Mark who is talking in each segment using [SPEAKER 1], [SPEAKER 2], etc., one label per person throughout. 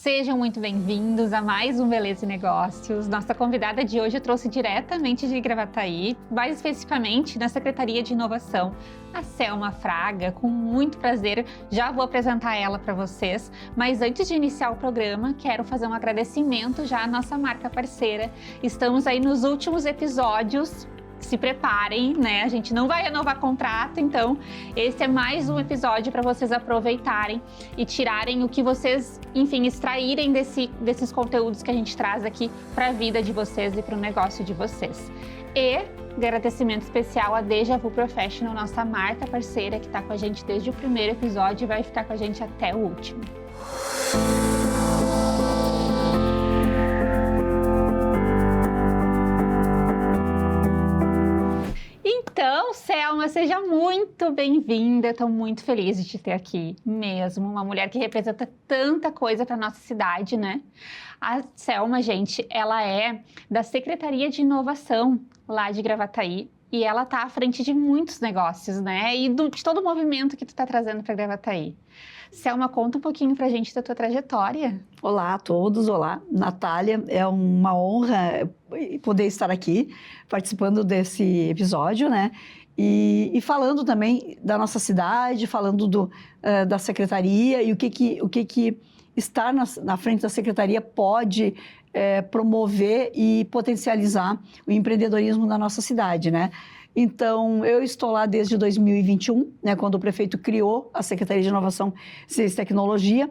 [SPEAKER 1] Sejam muito bem-vindos a mais um Beleza e Negócios. Nossa convidada de hoje eu trouxe diretamente de Gravataí, mais especificamente na Secretaria de Inovação, a Selma Fraga. Com muito prazer, já vou apresentar ela para vocês, mas antes de iniciar o programa, quero fazer um agradecimento já à nossa marca parceira. Estamos aí nos últimos episódios. Se preparem, né? A gente não vai renovar contrato, então esse é mais um episódio para vocês aproveitarem e tirarem o que vocês, enfim, extraírem desses conteúdos que a gente traz aqui para a vida de vocês e para o negócio de vocês. E agradecimento especial a Deja Vu Professional, nossa marca parceira que está com a gente desde o primeiro episódio e vai ficar com a gente até o último. Então, Selma, seja muito bem-vinda. Estou muito feliz de te ter aqui mesmo. Uma mulher que representa tanta coisa para nossa cidade, né? A Selma, gente, ela é da Secretaria de Inovação lá de Gravataí e ela está à frente de muitos negócios, né? E de todo o movimento que tu está trazendo para Gravataí. Selma, conta um pouquinho pra gente da tua trajetória.
[SPEAKER 2] Olá a todos, olá. Natália, é uma honra poder estar aqui participando desse episódio, né? E falando também da nossa cidade, falando da secretaria e o que estar na frente da secretaria pode promover e potencializar o empreendedorismo na nossa cidade, né? Então, eu estou lá desde 2021, né, quando o prefeito criou a Secretaria de Inovação, Ciência e Tecnologia,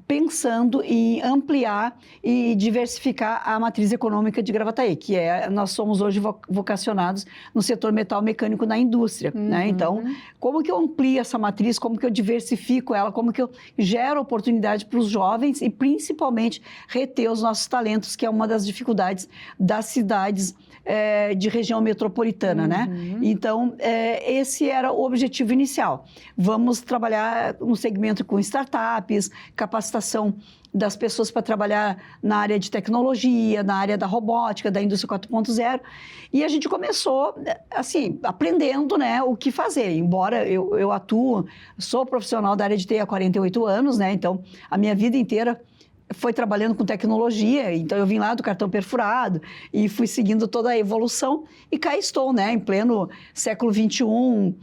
[SPEAKER 2] pensando em ampliar e diversificar a matriz econômica de Gravataí, que nós somos hoje vocacionados no setor metal mecânico na indústria, né? Então, como que eu amplio essa matriz, como que eu diversifico ela, como que eu gero oportunidade para os jovens e principalmente reter os nossos talentos, que é uma das dificuldades das cidades de região metropolitana, né? Então, esse era o objetivo inicial. Vamos trabalhar no segmento com startups, capacitação das pessoas para trabalhar na área de tecnologia, na área da robótica, da indústria 4.0. E a gente começou, assim, aprendendo, né, o que fazer. Embora eu sou profissional da área de TI há 48 anos, né? Então, a minha vida inteira foi trabalhando com tecnologia, então eu vim lá do cartão perfurado e fui seguindo toda a evolução e cá estou, né, em pleno século XXI,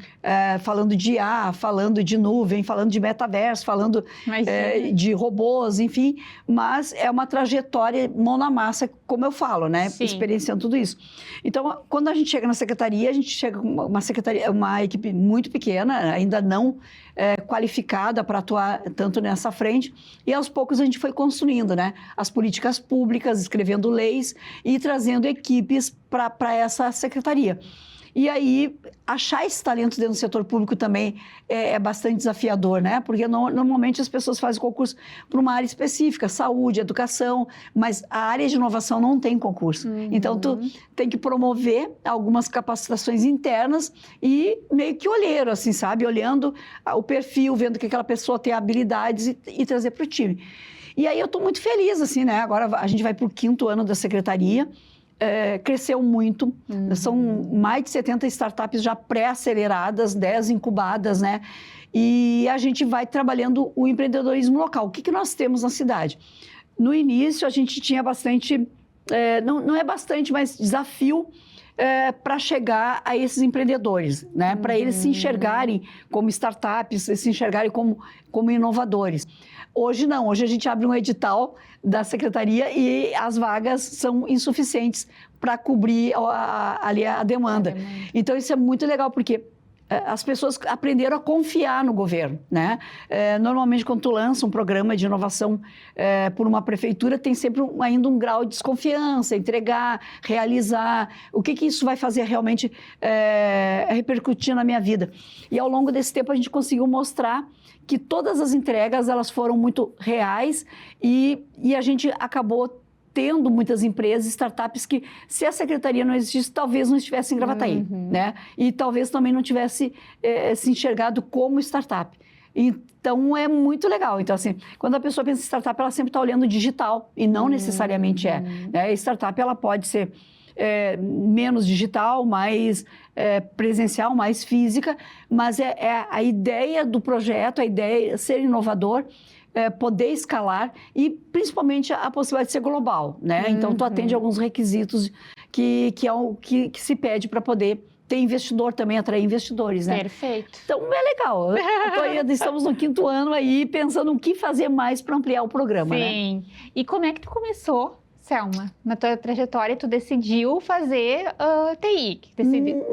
[SPEAKER 2] falando de IA, falando de nuvem, falando de metaverso, falando de robôs, enfim, mas é uma trajetória mão na massa, como eu falo, né, experienciando tudo isso. Então, quando a gente chega na secretaria, a gente chega com uma equipe muito pequena, ainda não qualificada para atuar tanto nessa frente, e aos poucos a gente foi construindo, né, as políticas públicas, escrevendo leis e trazendo equipes para essa secretaria. E aí, achar esse talento dentro do setor público também é bastante desafiador, né? Porque normalmente as pessoas fazem concurso para uma área específica, saúde, educação, mas a área de inovação não tem concurso. Então, tu tem que promover algumas capacitações internas e meio que olheiro, assim, sabe? Olhando o perfil, vendo que aquela pessoa tem habilidades e trazer para o time. E aí eu estou muito feliz, assim, né? Agora a gente vai para o 5º ano da secretaria. Cresceu muito, são mais de 70 startups já pré-aceleradas, 10 incubadas, né? E a gente vai trabalhando o empreendedorismo local. O que nós temos na cidade? No início, a gente tinha bastante, não é bastante, mas desafio para chegar a esses empreendedores, né? Para eles se enxergarem como startups, se enxergarem como inovadores. Hoje não, hoje a gente abre um edital da secretaria e as vagas são insuficientes para cobrir ali a demanda. Então isso é muito legal porque as pessoas aprenderam a confiar no governo, né? Normalmente quando tu lança um programa de inovação por uma prefeitura, tem sempre ainda um grau de desconfiança, entregar, realizar, o que isso vai fazer realmente repercutir na minha vida. E ao longo desse tempo a gente conseguiu mostrar que todas as entregas elas foram muito reais e a gente acabou tendo muitas empresas, startups que, se a secretaria não existisse, talvez não estivesse em Gravataí, né? E talvez também não tivesse se enxergado como startup. Então, é muito legal. Então, assim, quando a pessoa pensa em startup, ela sempre está olhando digital e não necessariamente né? Startup, ela pode ser menos digital, mais presencial, mais física, mas a ideia do projeto, a ideia de ser inovador, poder escalar e principalmente a possibilidade de ser global, né? Então, tu atende alguns requisitos que se pede para poder ter investidor também, atrair investidores, né?
[SPEAKER 1] Perfeito.
[SPEAKER 2] Então, é legal. Estamos no 5º ano aí, pensando o que fazer mais para ampliar o programa, né?
[SPEAKER 1] Sim. E como é que tu começou, Selma? Na tua trajetória, tu decidiu fazer TI,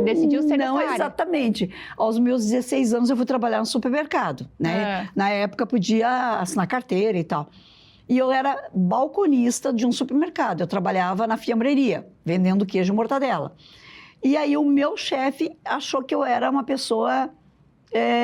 [SPEAKER 1] decidiu ser
[SPEAKER 2] Não,
[SPEAKER 1] nessa área.
[SPEAKER 2] exatamente. Aos meus 16 anos, eu fui trabalhar no supermercado, né? Na época, podia assinar carteira e tal. E eu era balconista de um supermercado. Eu trabalhava na fiambreria, vendendo queijo e mortadela. E aí, o meu chefe achou que eu era uma pessoa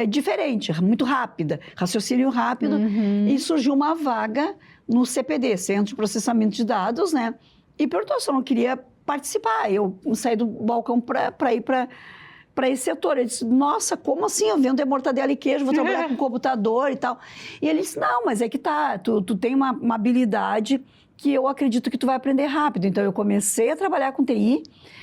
[SPEAKER 2] diferente, muito rápida, raciocínio rápido. E surgiu uma vaga no CPD, Centro de Processamento de Dados, né? E perguntou se eu não queria participar. Eu saí do balcão para ir para esse setor. Ele disse, nossa, como assim? Eu vendo mortadela e queijo, vou trabalhar com computador e tal. E ele disse, não, mas é que tu tem uma habilidade que eu acredito que tu vai aprender rápido. Então, eu comecei a trabalhar com TI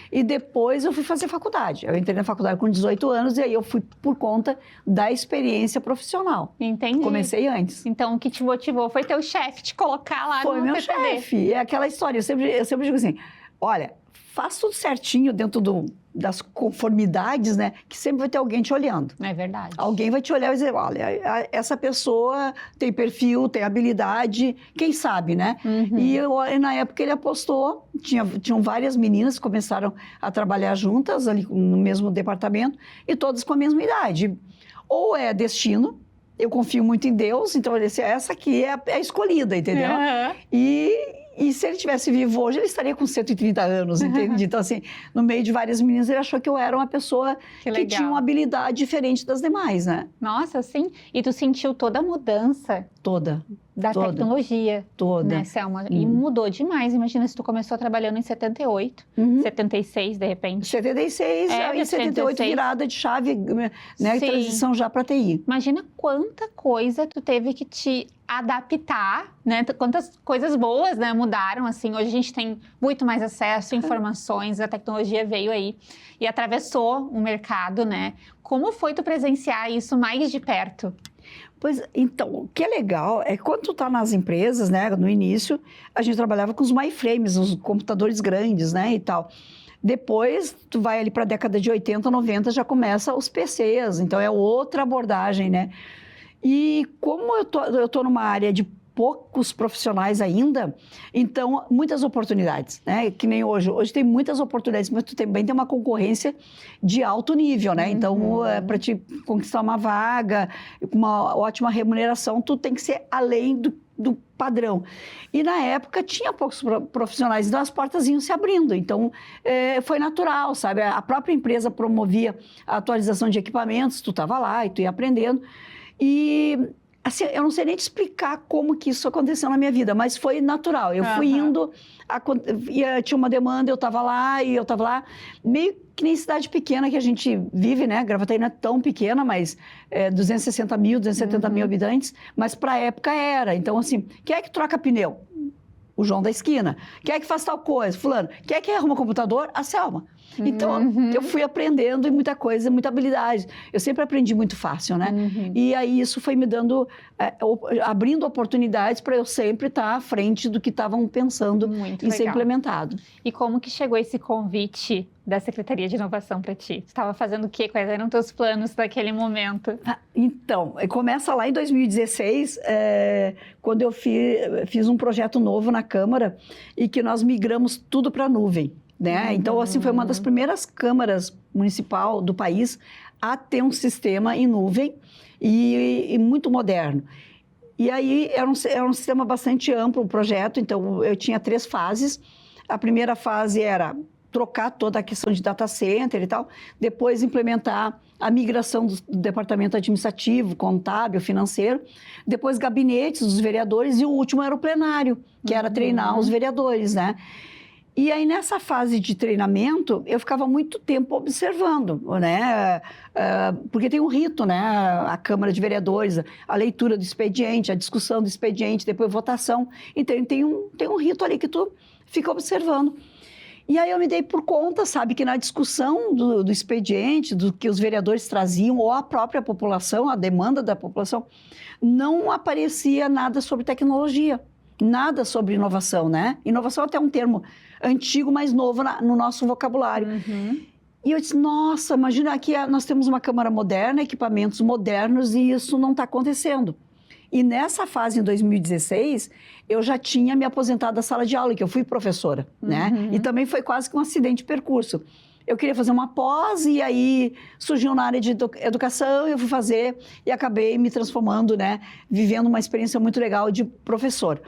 [SPEAKER 2] e depois eu fui fazer faculdade. Eu entrei na faculdade com 18 anos e aí eu fui por conta da experiência profissional.
[SPEAKER 1] Entendi.
[SPEAKER 2] Comecei antes.
[SPEAKER 1] Então, o que te motivou foi teu chefe te colocar lá
[SPEAKER 2] Foi
[SPEAKER 1] no
[SPEAKER 2] meu
[SPEAKER 1] CPD.
[SPEAKER 2] chefe. É aquela história. Eu sempre digo assim, olha, faz tudo certinho dentro das conformidades, né? Que sempre vai ter alguém te olhando.
[SPEAKER 1] É verdade.
[SPEAKER 2] Alguém vai te olhar e dizer, olha, essa pessoa tem perfil, tem habilidade, quem sabe, né? E na época ele apostou, tinham várias meninas que começaram a trabalhar juntas ali no mesmo departamento e todas com a mesma idade. Ou é destino, eu confio muito em Deus, então ele disse, essa aqui é a escolhida, entendeu? E se ele tivesse vivo hoje, ele estaria com 130 anos, entende? Então, assim, no meio de várias meninas, ele achou que eu era uma pessoa que tinha uma habilidade diferente das demais, né?
[SPEAKER 1] Nossa, sim. E tu sentiu toda a mudança
[SPEAKER 2] Toda.
[SPEAKER 1] da tecnologia,
[SPEAKER 2] Toda.
[SPEAKER 1] né, Selma? E mudou demais. Imagina se tu começou trabalhando em 78, 76, de repente.
[SPEAKER 2] 76, e 78 virada de chave, né? Transição já para TI.
[SPEAKER 1] Imagina quanta coisa tu teve que te adaptar, né? Quantas coisas boas, né, mudaram, assim. Hoje a gente tem muito mais acesso a informações, a tecnologia veio aí e atravessou o mercado, né? Como foi tu presenciar isso mais de perto?
[SPEAKER 2] Pois, então, o que é legal é que quando tu tá nas empresas, né, no início, a gente trabalhava com os mainframes, os computadores grandes, né, e tal. Depois, tu vai ali para a década de 80, 90, já começa os PCs, então é outra abordagem, né? E como eu tô numa área de poucos profissionais ainda, então muitas oportunidades, né? Que nem hoje. Hoje tem muitas oportunidades, mas tu também tem uma concorrência de alto nível, né? Então, para te conquistar uma vaga, uma ótima remuneração, tu tem que ser além do padrão. E na época tinha poucos profissionais, então as portas iam se abrindo. Então, foi natural, sabe? A própria empresa promovia a atualização de equipamentos, tu estava lá e tu ia aprendendo. E assim, eu não sei nem te explicar como que isso aconteceu na minha vida, mas foi natural. Eu fui indo, tinha uma demanda, eu estava lá, meio que nem cidade pequena que a gente vive, né? Gravataí não é tão pequena, mas 260 mil, 270 mil habitantes, mas para a época era. Então, assim, quem é que troca pneu? O João da esquina. Quem é que faz tal coisa? Fulano. Quem é que arruma computador? A Selma. Então, eu fui aprendendo muita coisa, muita habilidade. Eu sempre aprendi muito fácil, né? E aí, isso foi me dando, abrindo oportunidades para eu sempre estar à frente do que estavam pensando em ser implementado.
[SPEAKER 1] E como que chegou esse convite da Secretaria de Inovação para ti? Você estava fazendo o quê? Quais eram os teus planos naquele momento?
[SPEAKER 2] Então, começa lá em 2016, quando eu fiz um projeto novo na Câmara e que nós migramos tudo para a nuvem. Né? Então, assim, foi uma das primeiras câmaras municipal do país a ter um sistema em nuvem e muito moderno. E aí, era um sistema bastante amplo, o projeto, então eu tinha 3 fases. A primeira fase era trocar toda a questão de data center e tal, depois implementar a migração do departamento administrativo, contábil, financeiro, depois gabinetes dos vereadores e o último era o plenário, que era treinar os vereadores, né? E aí, nessa fase de treinamento, eu ficava muito tempo observando, né? Porque tem um rito, né? A Câmara de Vereadores, a leitura do expediente, a discussão do expediente, depois votação. Então, tem um rito ali que tu fica observando. E aí, eu me dei por conta, sabe, que na discussão do expediente, do que os vereadores traziam, ou a própria população, a demanda da população, não aparecia nada sobre tecnologia, nada sobre inovação, né? Inovação é até um termo antigo, mas novo no nosso vocabulário. E eu disse, nossa, imagina, aqui nós temos uma câmara moderna, equipamentos modernos, e isso não está acontecendo. E nessa fase, em 2016, eu já tinha me aposentado da sala de aula, que eu fui professora, né? E também foi quase que um acidente de percurso. Eu queria fazer uma pós, e aí surgiu na área de educação, eu fui fazer, e acabei me transformando, né? Vivendo uma experiência muito legal de professor.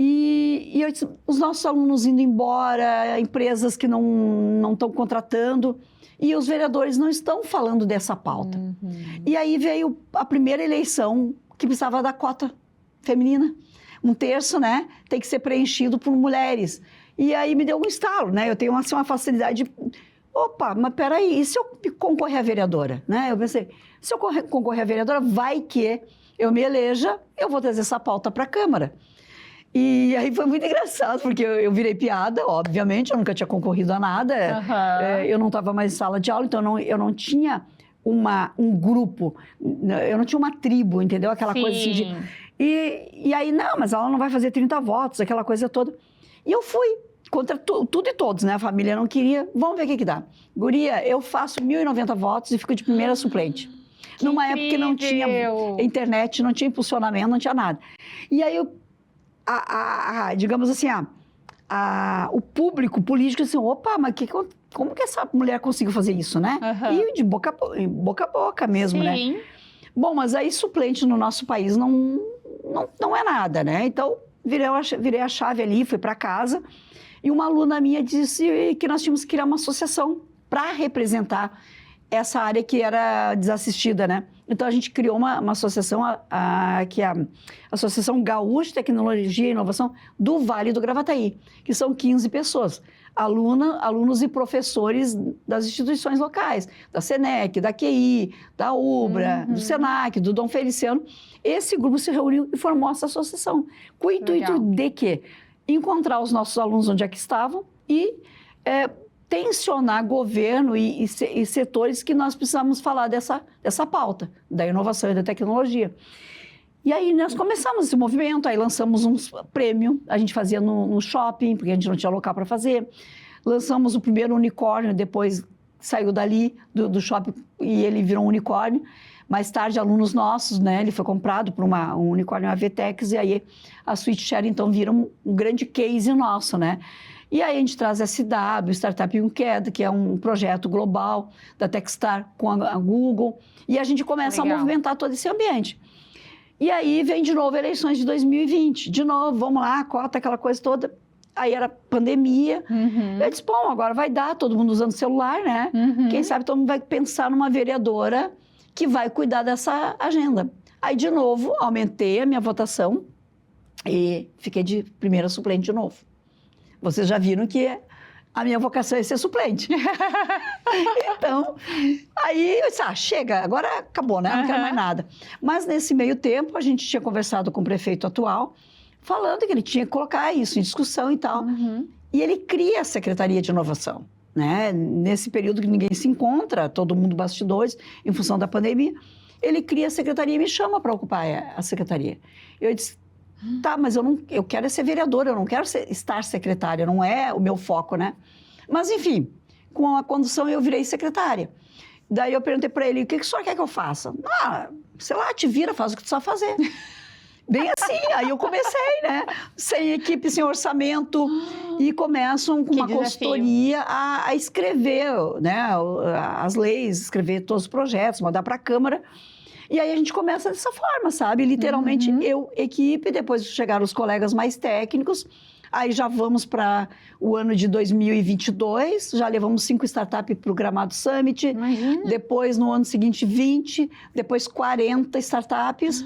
[SPEAKER 2] E eu disse, os nossos alunos indo embora, empresas que não estão contratando, e os vereadores não estão falando dessa pauta. E aí veio a primeira eleição que precisava da cota feminina. 1/3, né, tem que ser preenchido por mulheres. E aí me deu um estalo, né? Eu tenho assim, uma facilidade de... Opa, mas peraí, e se eu concorrer a vereadora? Né? Eu pensei, se eu concorrer a vereadora, vai que eu me eleja, eu vou trazer essa pauta para a Câmara. E aí foi muito engraçado, porque eu virei piada, obviamente, eu nunca tinha concorrido a nada, eu não estava mais em sala de aula, então eu não tinha um grupo, eu não tinha uma tribo, entendeu? Aquela coisa assim de... E aí, não, mas ela não vai fazer 30 votos, aquela coisa toda. E eu fui contra tudo e todos, né? A família não queria, vamos ver o que dá. Guria, eu faço 1.090 votos e fico de primeira suplente. Numa época que não tinha internet, não tinha impulsionamento, não tinha nada. E aí digamos assim, o público político assim, opa, mas como que essa mulher conseguiu fazer isso, né? E de boca a boca mesmo, né? Bom, mas aí suplente no nosso país não é nada, né? Então, virei a chave ali, fui para casa, e uma aluna minha disse que nós tínhamos que criar uma associação para representar essa área que era desassistida, né? Então, a gente criou uma associação, que é a Associação Gaúcha de Tecnologia e Inovação do Vale do Gravataí, que são 15 pessoas, alunos e professores das instituições locais, da SENEC, da QI, da UBRA, do SENAC, do Dom Feliciano. Esse grupo se reuniu e formou essa associação, com o intuito de quê? Encontrar os nossos alunos onde é que estavam e... tensionar governo e setores que nós precisamos falar dessa pauta, da inovação e da tecnologia. E aí nós começamos esse movimento, aí lançamos um prêmio, a gente fazia no shopping, porque a gente não tinha local para fazer. Lançamos o primeiro unicórnio, depois saiu dali do shopping e ele virou um unicórnio. Mais tarde, alunos nossos, né, ele foi comprado por um unicórnio AVTEX, e aí a SweetShare, então, vira um grande case nosso, né? E aí a gente traz a SW, Startup in Queda, que é um projeto global da Techstar com a Google, e a gente começa a movimentar todo esse ambiente. E aí vem de novo eleições de 2020, de novo, vamos lá, cota, aquela coisa toda. Aí era pandemia, eu disse, bom, agora vai dar, todo mundo usando celular, né? Quem sabe todo mundo vai pensar numa vereadora que vai cuidar dessa agenda. Aí, de novo, aumentei a minha votação e fiquei de primeira suplente de novo. Vocês já viram que a minha vocação é ser suplente. Então, aí eu disse, chega, agora acabou, né? Não quero mais nada. Mas nesse meio tempo, a gente tinha conversado com o prefeito atual, falando que ele tinha que colocar isso em discussão e tal. E ele cria a Secretaria de Inovação, né? Nesse período que ninguém se encontra, todo mundo bastidores, em função da pandemia, ele cria a secretaria e me chama para ocupar a secretaria. Eu disse, tá, mas eu quero ser vereadora, eu não quero estar secretária, não é o meu foco, né? Mas, enfim, com a condução eu virei secretária. Daí eu perguntei para ele, o que o senhor quer que eu faça? Sei lá, te vira, faz o que tu sabe fazer. Bem assim, aí eu comecei, né? Sem equipe, sem orçamento, e começam com uma consultoria a escrever, né? As leis, escrever todos os projetos, mandar para a Câmara. E aí a gente começa dessa forma, sabe? Literalmente eu, equipe, depois chegaram os colegas mais técnicos, aí já vamos para o ano de 2022, já levamos 5 startups para o Gramado Summit.
[SPEAKER 1] Imagina.
[SPEAKER 2] Depois, no ano seguinte, 20, depois 40 startups.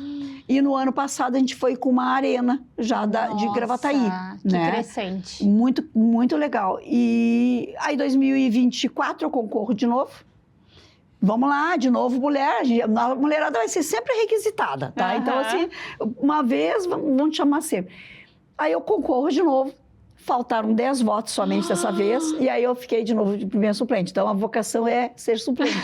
[SPEAKER 2] E no ano passado a gente foi com uma arena já de Gravataí.
[SPEAKER 1] Que interessante.
[SPEAKER 2] Muito, muito legal. E aí, 2024, eu concorro de novo. Vamos lá, de novo, mulher. A mulherada vai ser sempre requisitada, tá? Então, assim, uma vez, vão te chamar sempre. Aí eu concorro de novo. Faltaram 10 votos somente dessa vez. E aí eu fiquei de novo de primeira suplente. Então, a vocação é ser suplente.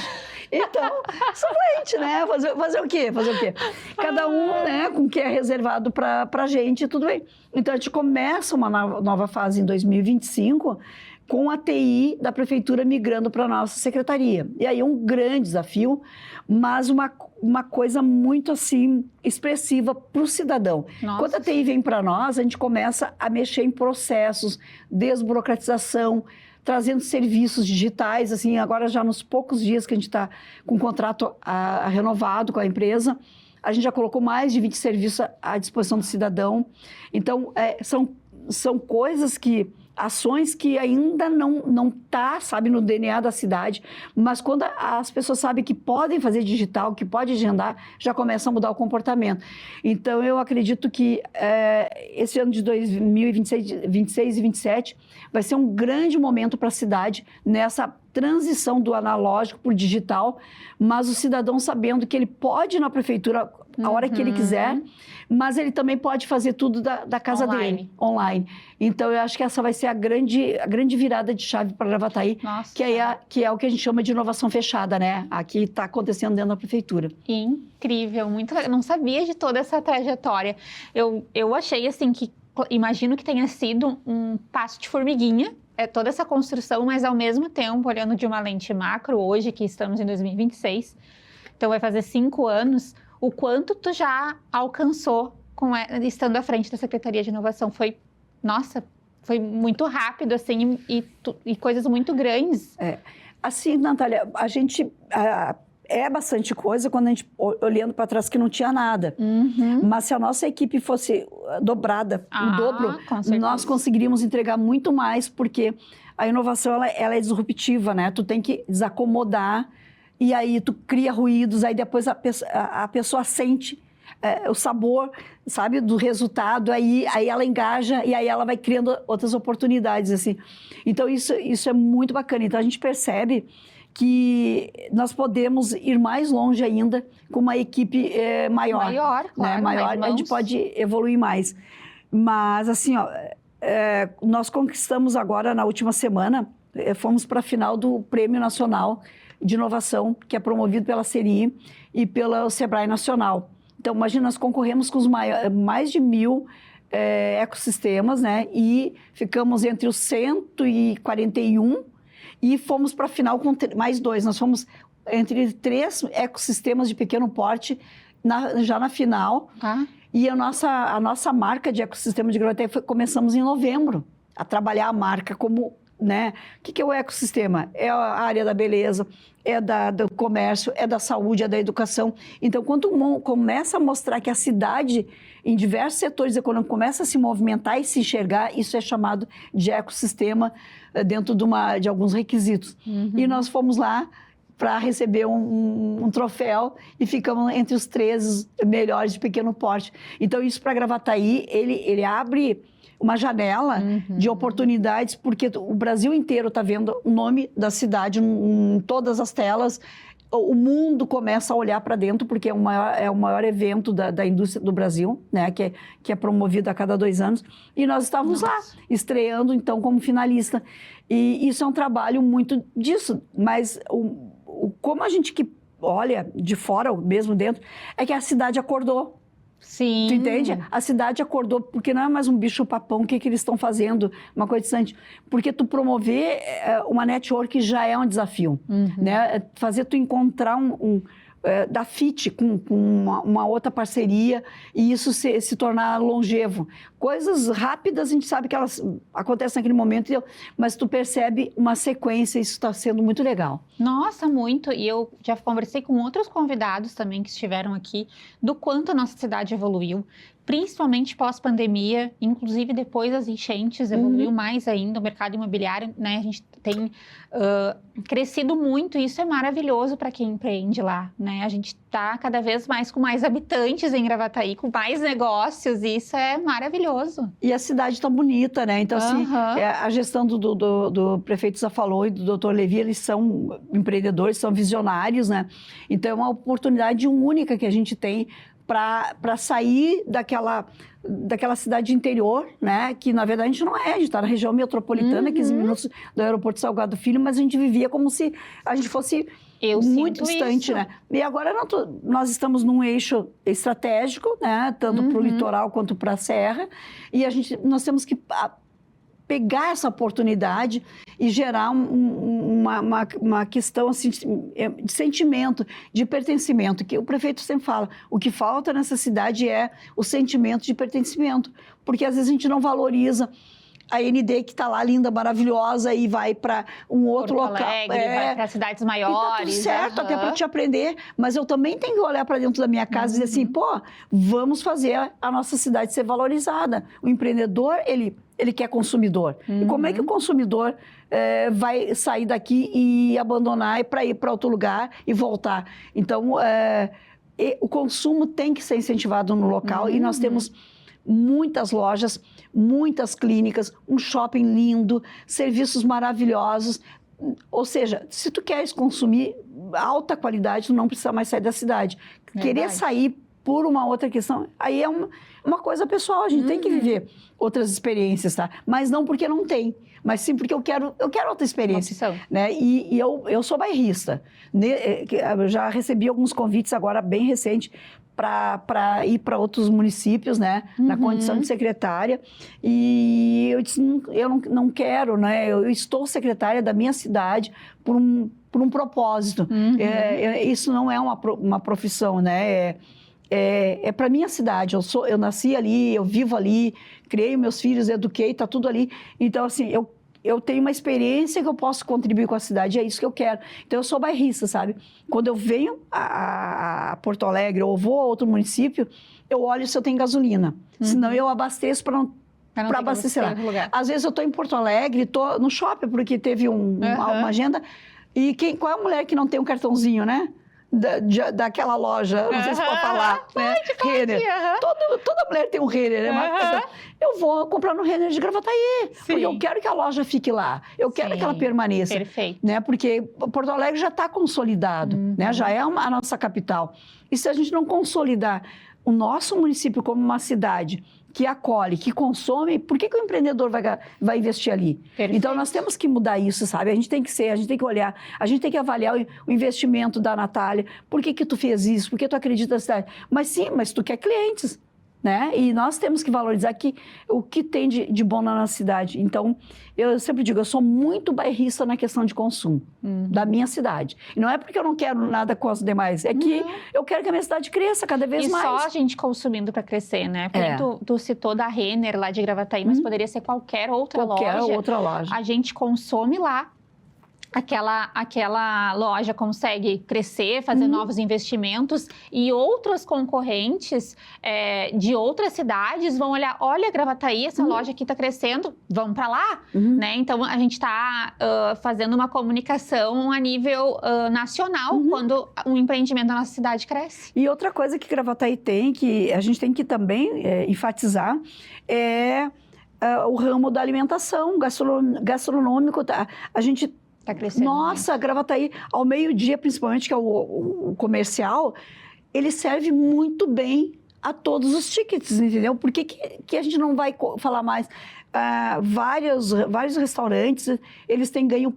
[SPEAKER 2] Então, suplente, né? Fazer o quê? Fazer o quê? Cada um, né, com o que é reservado para a gente, tudo bem. Então, a gente começa uma nova fase em 2025 com a TI da prefeitura migrando para a nossa secretaria. E aí é um grande desafio, mas uma coisa muito, assim, expressiva para o cidadão.
[SPEAKER 1] Nossa,
[SPEAKER 2] quando a TI vem para nós, a gente começa a mexer em processos, desburocratização, trazendo serviços digitais, assim, agora já nos poucos dias que a gente está com o contrato renovado com a empresa, a gente já colocou mais de 20 serviços à disposição do cidadão. Então, são coisas ações que ainda não tá, sabe, no DNA da cidade, mas quando as pessoas sabem que podem fazer digital, que pode agendar, já começa a mudar o comportamento. Então, eu acredito que esse ano de 2026 e 2027 vai ser um grande momento para a cidade nessa transição do analógico para o digital, mas o cidadão sabendo que ele pode ir na prefeitura a hora que ele quiser, mas ele também pode fazer tudo da casa dele, online. Então, eu acho que essa vai ser a grande virada de chave para Gravataí, que é o que a gente chama de inovação fechada, né? Aqui está acontecendo dentro da prefeitura.
[SPEAKER 1] Incrível, muito legal. Eu não sabia de toda essa trajetória. Eu achei, assim, que imagino que tenha sido um passo de formiguinha, toda essa construção, mas ao mesmo tempo, olhando de uma lente macro, hoje que estamos em 2026, então vai fazer 5 anos, o quanto tu já alcançou estando à frente da Secretaria de Inovação. Foi muito rápido, assim, e coisas muito grandes.
[SPEAKER 2] Assim, Natália, a gente... é bastante coisa quando a gente, olhando para trás, que não tinha nada. Mas se a nossa equipe fosse dobrada, o dobro, nós conseguiríamos entregar muito mais, porque a inovação, ela é disruptiva, né? Tu tem que desacomodar, e aí tu cria ruídos, aí depois a pessoa sente o sabor, sabe, do resultado, aí ela engaja, e aí ela vai criando outras oportunidades, assim. Então, isso é muito bacana. Então, a gente percebe que nós podemos ir mais longe ainda com uma equipe maior.
[SPEAKER 1] Claro.
[SPEAKER 2] Né? Maior, a gente pode evoluir mais. Mas, assim, nós conquistamos agora, na última semana, fomos para a final do Prêmio Nacional de Inovação, que é promovido pela CNI e pelo Sebrae Nacional. Então, imagina, nós concorremos com os mais de 1.000 ecossistemas, né? E ficamos entre os 141 e fomos para a final com mais 2. Nós fomos entre 3 ecossistemas de pequeno porte já na final. E a nossa marca de ecossistema de Gravataí começamos em novembro a trabalhar a marca como, né? O que é o ecossistema? É a área da beleza, do comércio, é da saúde, é da educação. Então, quando começa a mostrar que a cidade, em diversos setores econômicos, começa a se movimentar e se enxergar, isso é chamado de ecossistema dentro de alguns requisitos. E nós fomos lá para receber um troféu e ficamos entre os 13 melhores de pequeno porte. Então, isso para Gravataí, ele abre uma janela de oportunidades, porque o Brasil inteiro está vendo o nome da cidade em todas as telas. O mundo começa a olhar para dentro, porque é o maior evento da indústria do Brasil, né? Que é promovido a cada 2 anos. E nós estávamos lá, estreando, então, como finalista. E isso é um trabalho muito disso. Mas como a gente que olha de fora, mesmo dentro, é que a cidade acordou.
[SPEAKER 1] Sim.
[SPEAKER 2] Tu entende? A cidade acordou, porque não é mais um bicho-papão, o que eles estão fazendo, uma coisa distante. Porque tu promover uma network já é um desafio, né? Fazer tu encontrar da FIT com uma outra parceria e isso se tornar longevo. Coisas rápidas, a gente sabe que elas acontecem naquele momento, mas tu percebe uma sequência, isso está sendo muito legal.
[SPEAKER 1] Nossa, muito. E eu já conversei com outros convidados também que estiveram aqui do quanto a nossa cidade evoluiu, principalmente pós-pandemia, inclusive depois das enchentes, evoluiu mais ainda. O mercado imobiliário, né, a gente tem crescido muito e isso é maravilhoso para quem empreende lá, né? A gente está cada vez mais com mais habitantes em Gravataí, com mais negócios e isso é maravilhoso.
[SPEAKER 2] E a cidade está bonita, né? Então, assim, a gestão do prefeito Zafalon e do doutor Levi, eles são empreendedores, são visionários, né? Então, é uma oportunidade única que a gente tem para sair daquela cidade interior, né? Que na verdade a gente não é, a gente está na região metropolitana, 15 minutos do aeroporto Salgado Filho, mas a gente vivia como se a gente fosse muito distante, né? E agora nós estamos num eixo estratégico, né? Tanto para o litoral quanto para a serra, e nós temos que pegar essa oportunidade e gerar uma questão assim, de sentimento, de pertencimento, que o prefeito sempre fala, o que falta nessa cidade é o sentimento de pertencimento, porque às vezes a gente não valoriza a ND que está lá linda, maravilhosa e vai para um outro
[SPEAKER 1] Porto
[SPEAKER 2] local.
[SPEAKER 1] Alegre, vai para cidades maiores.
[SPEAKER 2] E tá tudo certo, até para te aprender, mas eu também tenho que olhar para dentro da minha casa e dizer assim, pô, vamos fazer a nossa cidade ser valorizada. O empreendedor, ele quer consumidor. E como é que o consumidor vai sair daqui e abandonar para ir para outro lugar e voltar? Então, o consumo tem que ser incentivado no local e nós temos muitas lojas, muitas clínicas, um shopping lindo, serviços maravilhosos. Ou seja, se tu queres consumir alta qualidade, tu não precisa mais sair da cidade.
[SPEAKER 1] Verdade.
[SPEAKER 2] Querer sair por uma outra questão, aí é uma coisa pessoal, a gente tem que viver outras experiências, tá? Mas não porque não tem, mas sim porque eu quero outra experiência, né? E eu sou bairrista, eu já recebi alguns convites agora bem recente para ir para outros municípios, né? Na condição de secretária, e eu disse, eu não quero, né? Eu estou secretária da minha cidade por um propósito. Isso não é uma profissão, né? É para minha cidade, eu nasci ali, eu vivo ali, criei meus filhos, eduquei, tá tudo ali. Então, assim, eu tenho uma experiência que eu posso contribuir com a cidade, é isso que eu quero. Então, eu sou bairrista, sabe? Quando eu venho a Porto Alegre ou vou a outro município, eu olho se eu tenho gasolina. Senão, eu abasteço para abastecer lá. Às vezes, eu estou em Porto Alegre, estou no shopping, porque teve uma agenda. E qual é a mulher que não tem um cartãozinho, né? Daquela loja, não sei se pode falar, né? Renner. Toda mulher tem um Renner, né? Eu vou comprar no Renner de Gravataí, porque eu quero que a loja fique lá, eu quero que ela permaneça.
[SPEAKER 1] Perfeito.
[SPEAKER 2] Né? Porque Porto Alegre já está consolidado, né? Já é a nossa capital. E se a gente não consolidar o nosso município como uma cidade que acolhe, que consome, por que o empreendedor vai investir ali?
[SPEAKER 1] Perfeito.
[SPEAKER 2] Então, nós temos que mudar isso, sabe? A gente tem que olhar, a gente tem que avaliar o investimento da Natália. Por que tu fez isso? Por que tu acredita na cidade? Mas tu quer clientes, né? E nós temos que valorizar o que tem de bom na nossa cidade. Então, eu sempre digo, eu sou muito bairrista na questão de consumo da minha cidade. E não é porque eu não quero nada com os demais, é que eu quero que a minha cidade cresça cada vez mais.
[SPEAKER 1] E só a gente consumindo para crescer, né? Porque tu citou da Renner lá de Gravataí, mas poderia ser qualquer outra loja.
[SPEAKER 2] Qualquer outra loja.
[SPEAKER 1] A gente consome lá. Aquela loja consegue crescer, fazer novos investimentos e outros concorrentes de outras cidades vão olhar, olha, Gravataí, essa loja aqui está crescendo, vamos para lá, né? Então, a gente está fazendo uma comunicação a nível nacional quando um empreendimento da nossa cidade cresce.
[SPEAKER 2] E outra coisa que Gravataí tem, que a gente tem que também enfatizar, é o ramo da alimentação, gastronômico. A gente...
[SPEAKER 1] Tá crescendo.
[SPEAKER 2] Nossa, Gravataí, ao meio-dia, principalmente, que é o comercial, ele serve muito bem a todos os tickets, entendeu? Por que a gente não vai falar mais? Vários restaurantes, eles têm ganho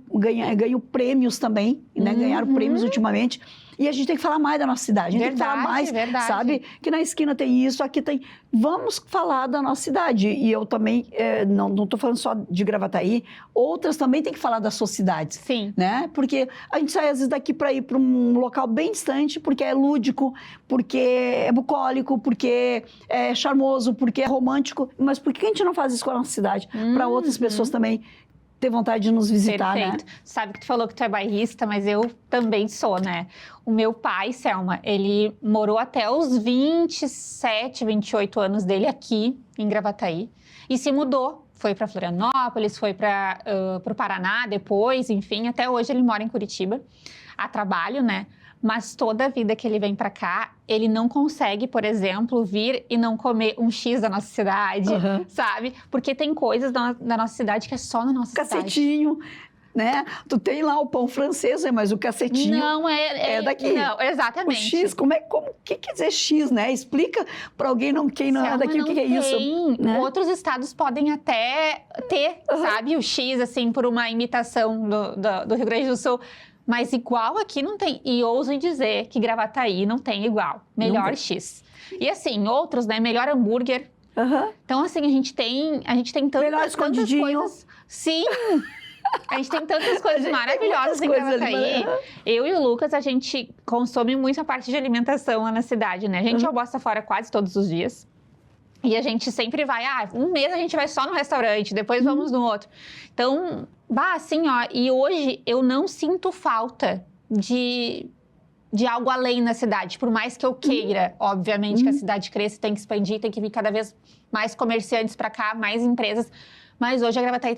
[SPEAKER 2] prêmios também, né? Ganharam prêmios ultimamente. E a gente tem que falar mais da nossa cidade. A gente tem que falar mais, sabe? Que na esquina tem isso, aqui tem... Vamos falar da nossa cidade. E eu também, não estou falando só de Gravataí, outras também têm que falar das suas cidades.
[SPEAKER 1] Sim.
[SPEAKER 2] Né? Porque a gente sai, às vezes, daqui para ir para um local bem distante, porque é lúdico, porque é bucólico, porque é charmoso, porque é romântico. Mas por que a gente não faz isso com a nossa cidade? Para outras pessoas também ter vontade de nos visitar,
[SPEAKER 1] Perfeito.
[SPEAKER 2] Né?
[SPEAKER 1] Sabe que tu falou que tu é bairrista, mas eu também sou, né? O meu pai, Selma, ele morou até os 27, 28 anos dele aqui em Gravataí e se mudou. Foi para Florianópolis, foi para o Paraná depois, enfim, até hoje ele mora em Curitiba, a trabalho, né? Mas toda a vida que ele vem para cá, ele não consegue, por exemplo, vir e não comer um X da nossa cidade, sabe? Porque tem coisas da nossa cidade que é só na nossa cidade.
[SPEAKER 2] Cacetinho. né? Tu tem lá o pão francês, mas o cacetinho
[SPEAKER 1] não
[SPEAKER 2] é daqui.
[SPEAKER 1] Não, exatamente.
[SPEAKER 2] O X, o que quer dizer X, né? Explica para alguém quem não é daqui o que é isso. Né?
[SPEAKER 1] Outros estados podem até ter, sabe, o X, assim, por uma imitação do Rio Grande do Sul. Mas igual aqui não tem. E ouso dizer que Gravataí não tem igual. Melhor X. E assim, outros, né? Melhor hambúrguer. Então, assim, a gente tem tantas coisas. Sim! A gente tem tantas coisas maravilhosas em Gravataí. Eu e o Lucas, a gente consome muito a parte de alimentação lá na cidade, né? A gente almoça fora quase todos os dias. E a gente sempre vai, um mês a gente vai só no restaurante, depois vamos no outro. Então, assim, ó, e hoje eu não sinto falta de algo além na cidade, por mais que eu queira, obviamente, que a cidade cresça, tem que expandir, tem que vir cada vez mais comerciantes para cá, mais empresas. Mas hoje a Gravataí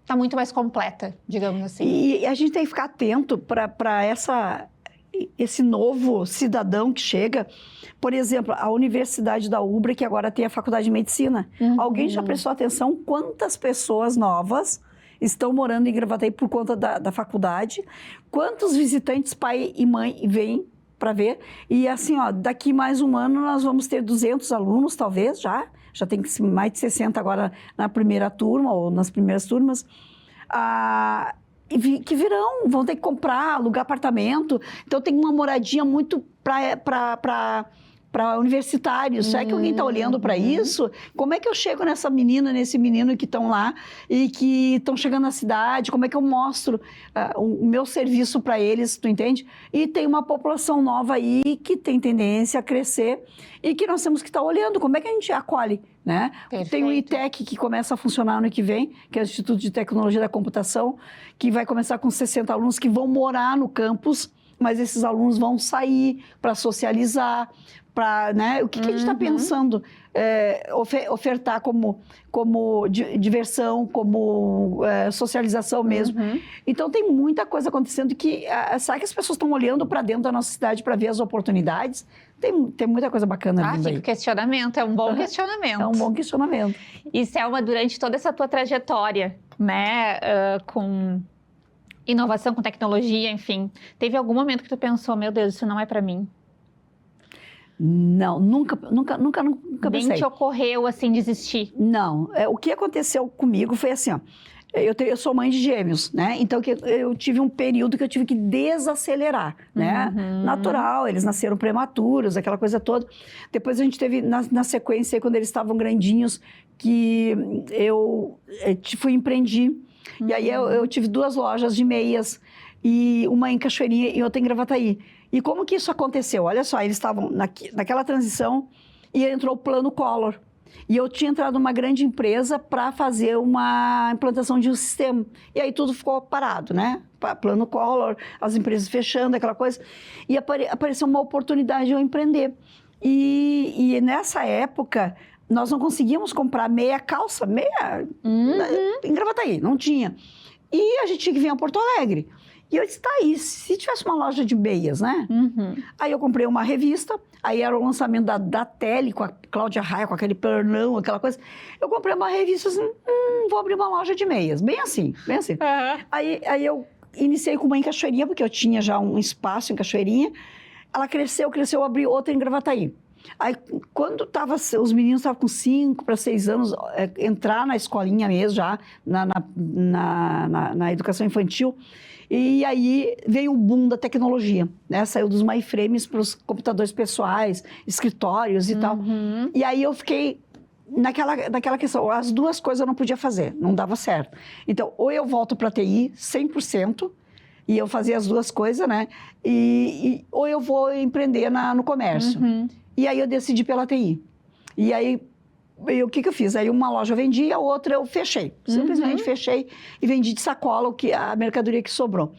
[SPEAKER 1] tá muito mais completa, digamos assim.
[SPEAKER 2] E a gente tem que ficar atento para esse novo cidadão que chega. Por exemplo, a Universidade da Ubra, que agora tem a Faculdade de Medicina. Alguém já prestou atenção quantas pessoas novas estão morando em Gravataí por conta da faculdade? Quantos visitantes, pai e mãe, vêm para ver? E assim, ó, daqui mais um ano nós vamos ter 200 alunos, talvez, já tem mais de 60 agora na primeira turma ou nas primeiras turmas. Que vão ter que comprar, alugar apartamento. Então, tem uma moradia muito para universitários. Será que alguém está olhando para isso? Como é que eu chego nessa menina, nesse menino que estão lá e que estão chegando na cidade? Como é que eu mostro o meu serviço para eles, tu entende? E tem uma população nova aí que tem tendência a crescer e que nós temos que estar olhando. Como é que a gente acolhe? Né? Tem o ITEC que começa a funcionar ano que vem, que é o Instituto de Tecnologia da Computação, que vai começar com 60 alunos que vão morar no campus, mas esses alunos vão sair para socializar, né? O que a gente está pensando ofertar como diversão, como socialização mesmo. Então, tem muita coisa acontecendo que... será que as pessoas estão olhando para dentro da nossa cidade para ver as oportunidades? Tem muita coisa bacana vindo aí.
[SPEAKER 1] Fica o questionamento, é um bom questionamento.
[SPEAKER 2] É um bom questionamento.
[SPEAKER 1] E, Selma, durante toda essa tua trajetória, né, com inovação, com tecnologia, enfim, teve algum momento que tu pensou, meu Deus, isso não é para mim?
[SPEAKER 2] Não, nunca pensei.
[SPEAKER 1] Nem te ocorreu, assim, desistir?
[SPEAKER 2] Não, o que aconteceu comigo foi assim, ó. Eu sou mãe de gêmeos, né? Então, eu tive um período que eu tive que desacelerar, né? Natural, eles nasceram prematuros, aquela coisa toda. Depois a gente teve, na sequência, quando eles estavam grandinhos, que eu empreendi. E aí eu tive 2 lojas de meias, e uma em Cachoeirinha e outra em Gravataí. E como que isso aconteceu? Olha só, eles estavam naquela transição e entrou o Plano Collor. E eu tinha entrado numa grande empresa para fazer uma implantação de um sistema. E aí tudo ficou parado, né? Plano Collor, as empresas fechando, aquela coisa. E apareceu uma oportunidade de eu empreender. E nessa época, nós não conseguíamos comprar meia calça, em Gravataí, não tinha. E a gente tinha que vir a Porto Alegre. E eu disse, tá aí, se tivesse uma loja de meias, né? Aí eu comprei uma revista, aí era o lançamento da Tele, com a Cláudia Raia, com aquele pernão, aquela coisa. Eu comprei uma revista assim, vou abrir uma loja de meias. Bem assim, bem assim. Aí eu iniciei com uma em Cachoeirinha, porque eu tinha já um espaço em Cachoeirinha. Ela cresceu, eu abri outra em Gravataí. Aí, quando os meninos estavam com 5 para 6 anos, entrar na escolinha mesmo, já, na educação infantil, e aí veio o boom da tecnologia, né? Saiu dos mainframes para os computadores pessoais, escritórios e tal. E aí eu fiquei naquela questão, as duas coisas eu não podia fazer, não dava certo. Então, ou eu volto para a TI 100%, e eu fazia as duas coisas, né? Ou eu vou empreender no comércio. E aí eu decidi pela TI. E aí, o que eu fiz? Aí uma loja eu vendi, a outra eu fechei. Simplesmente fechei e vendi de sacola a mercadoria que sobrou.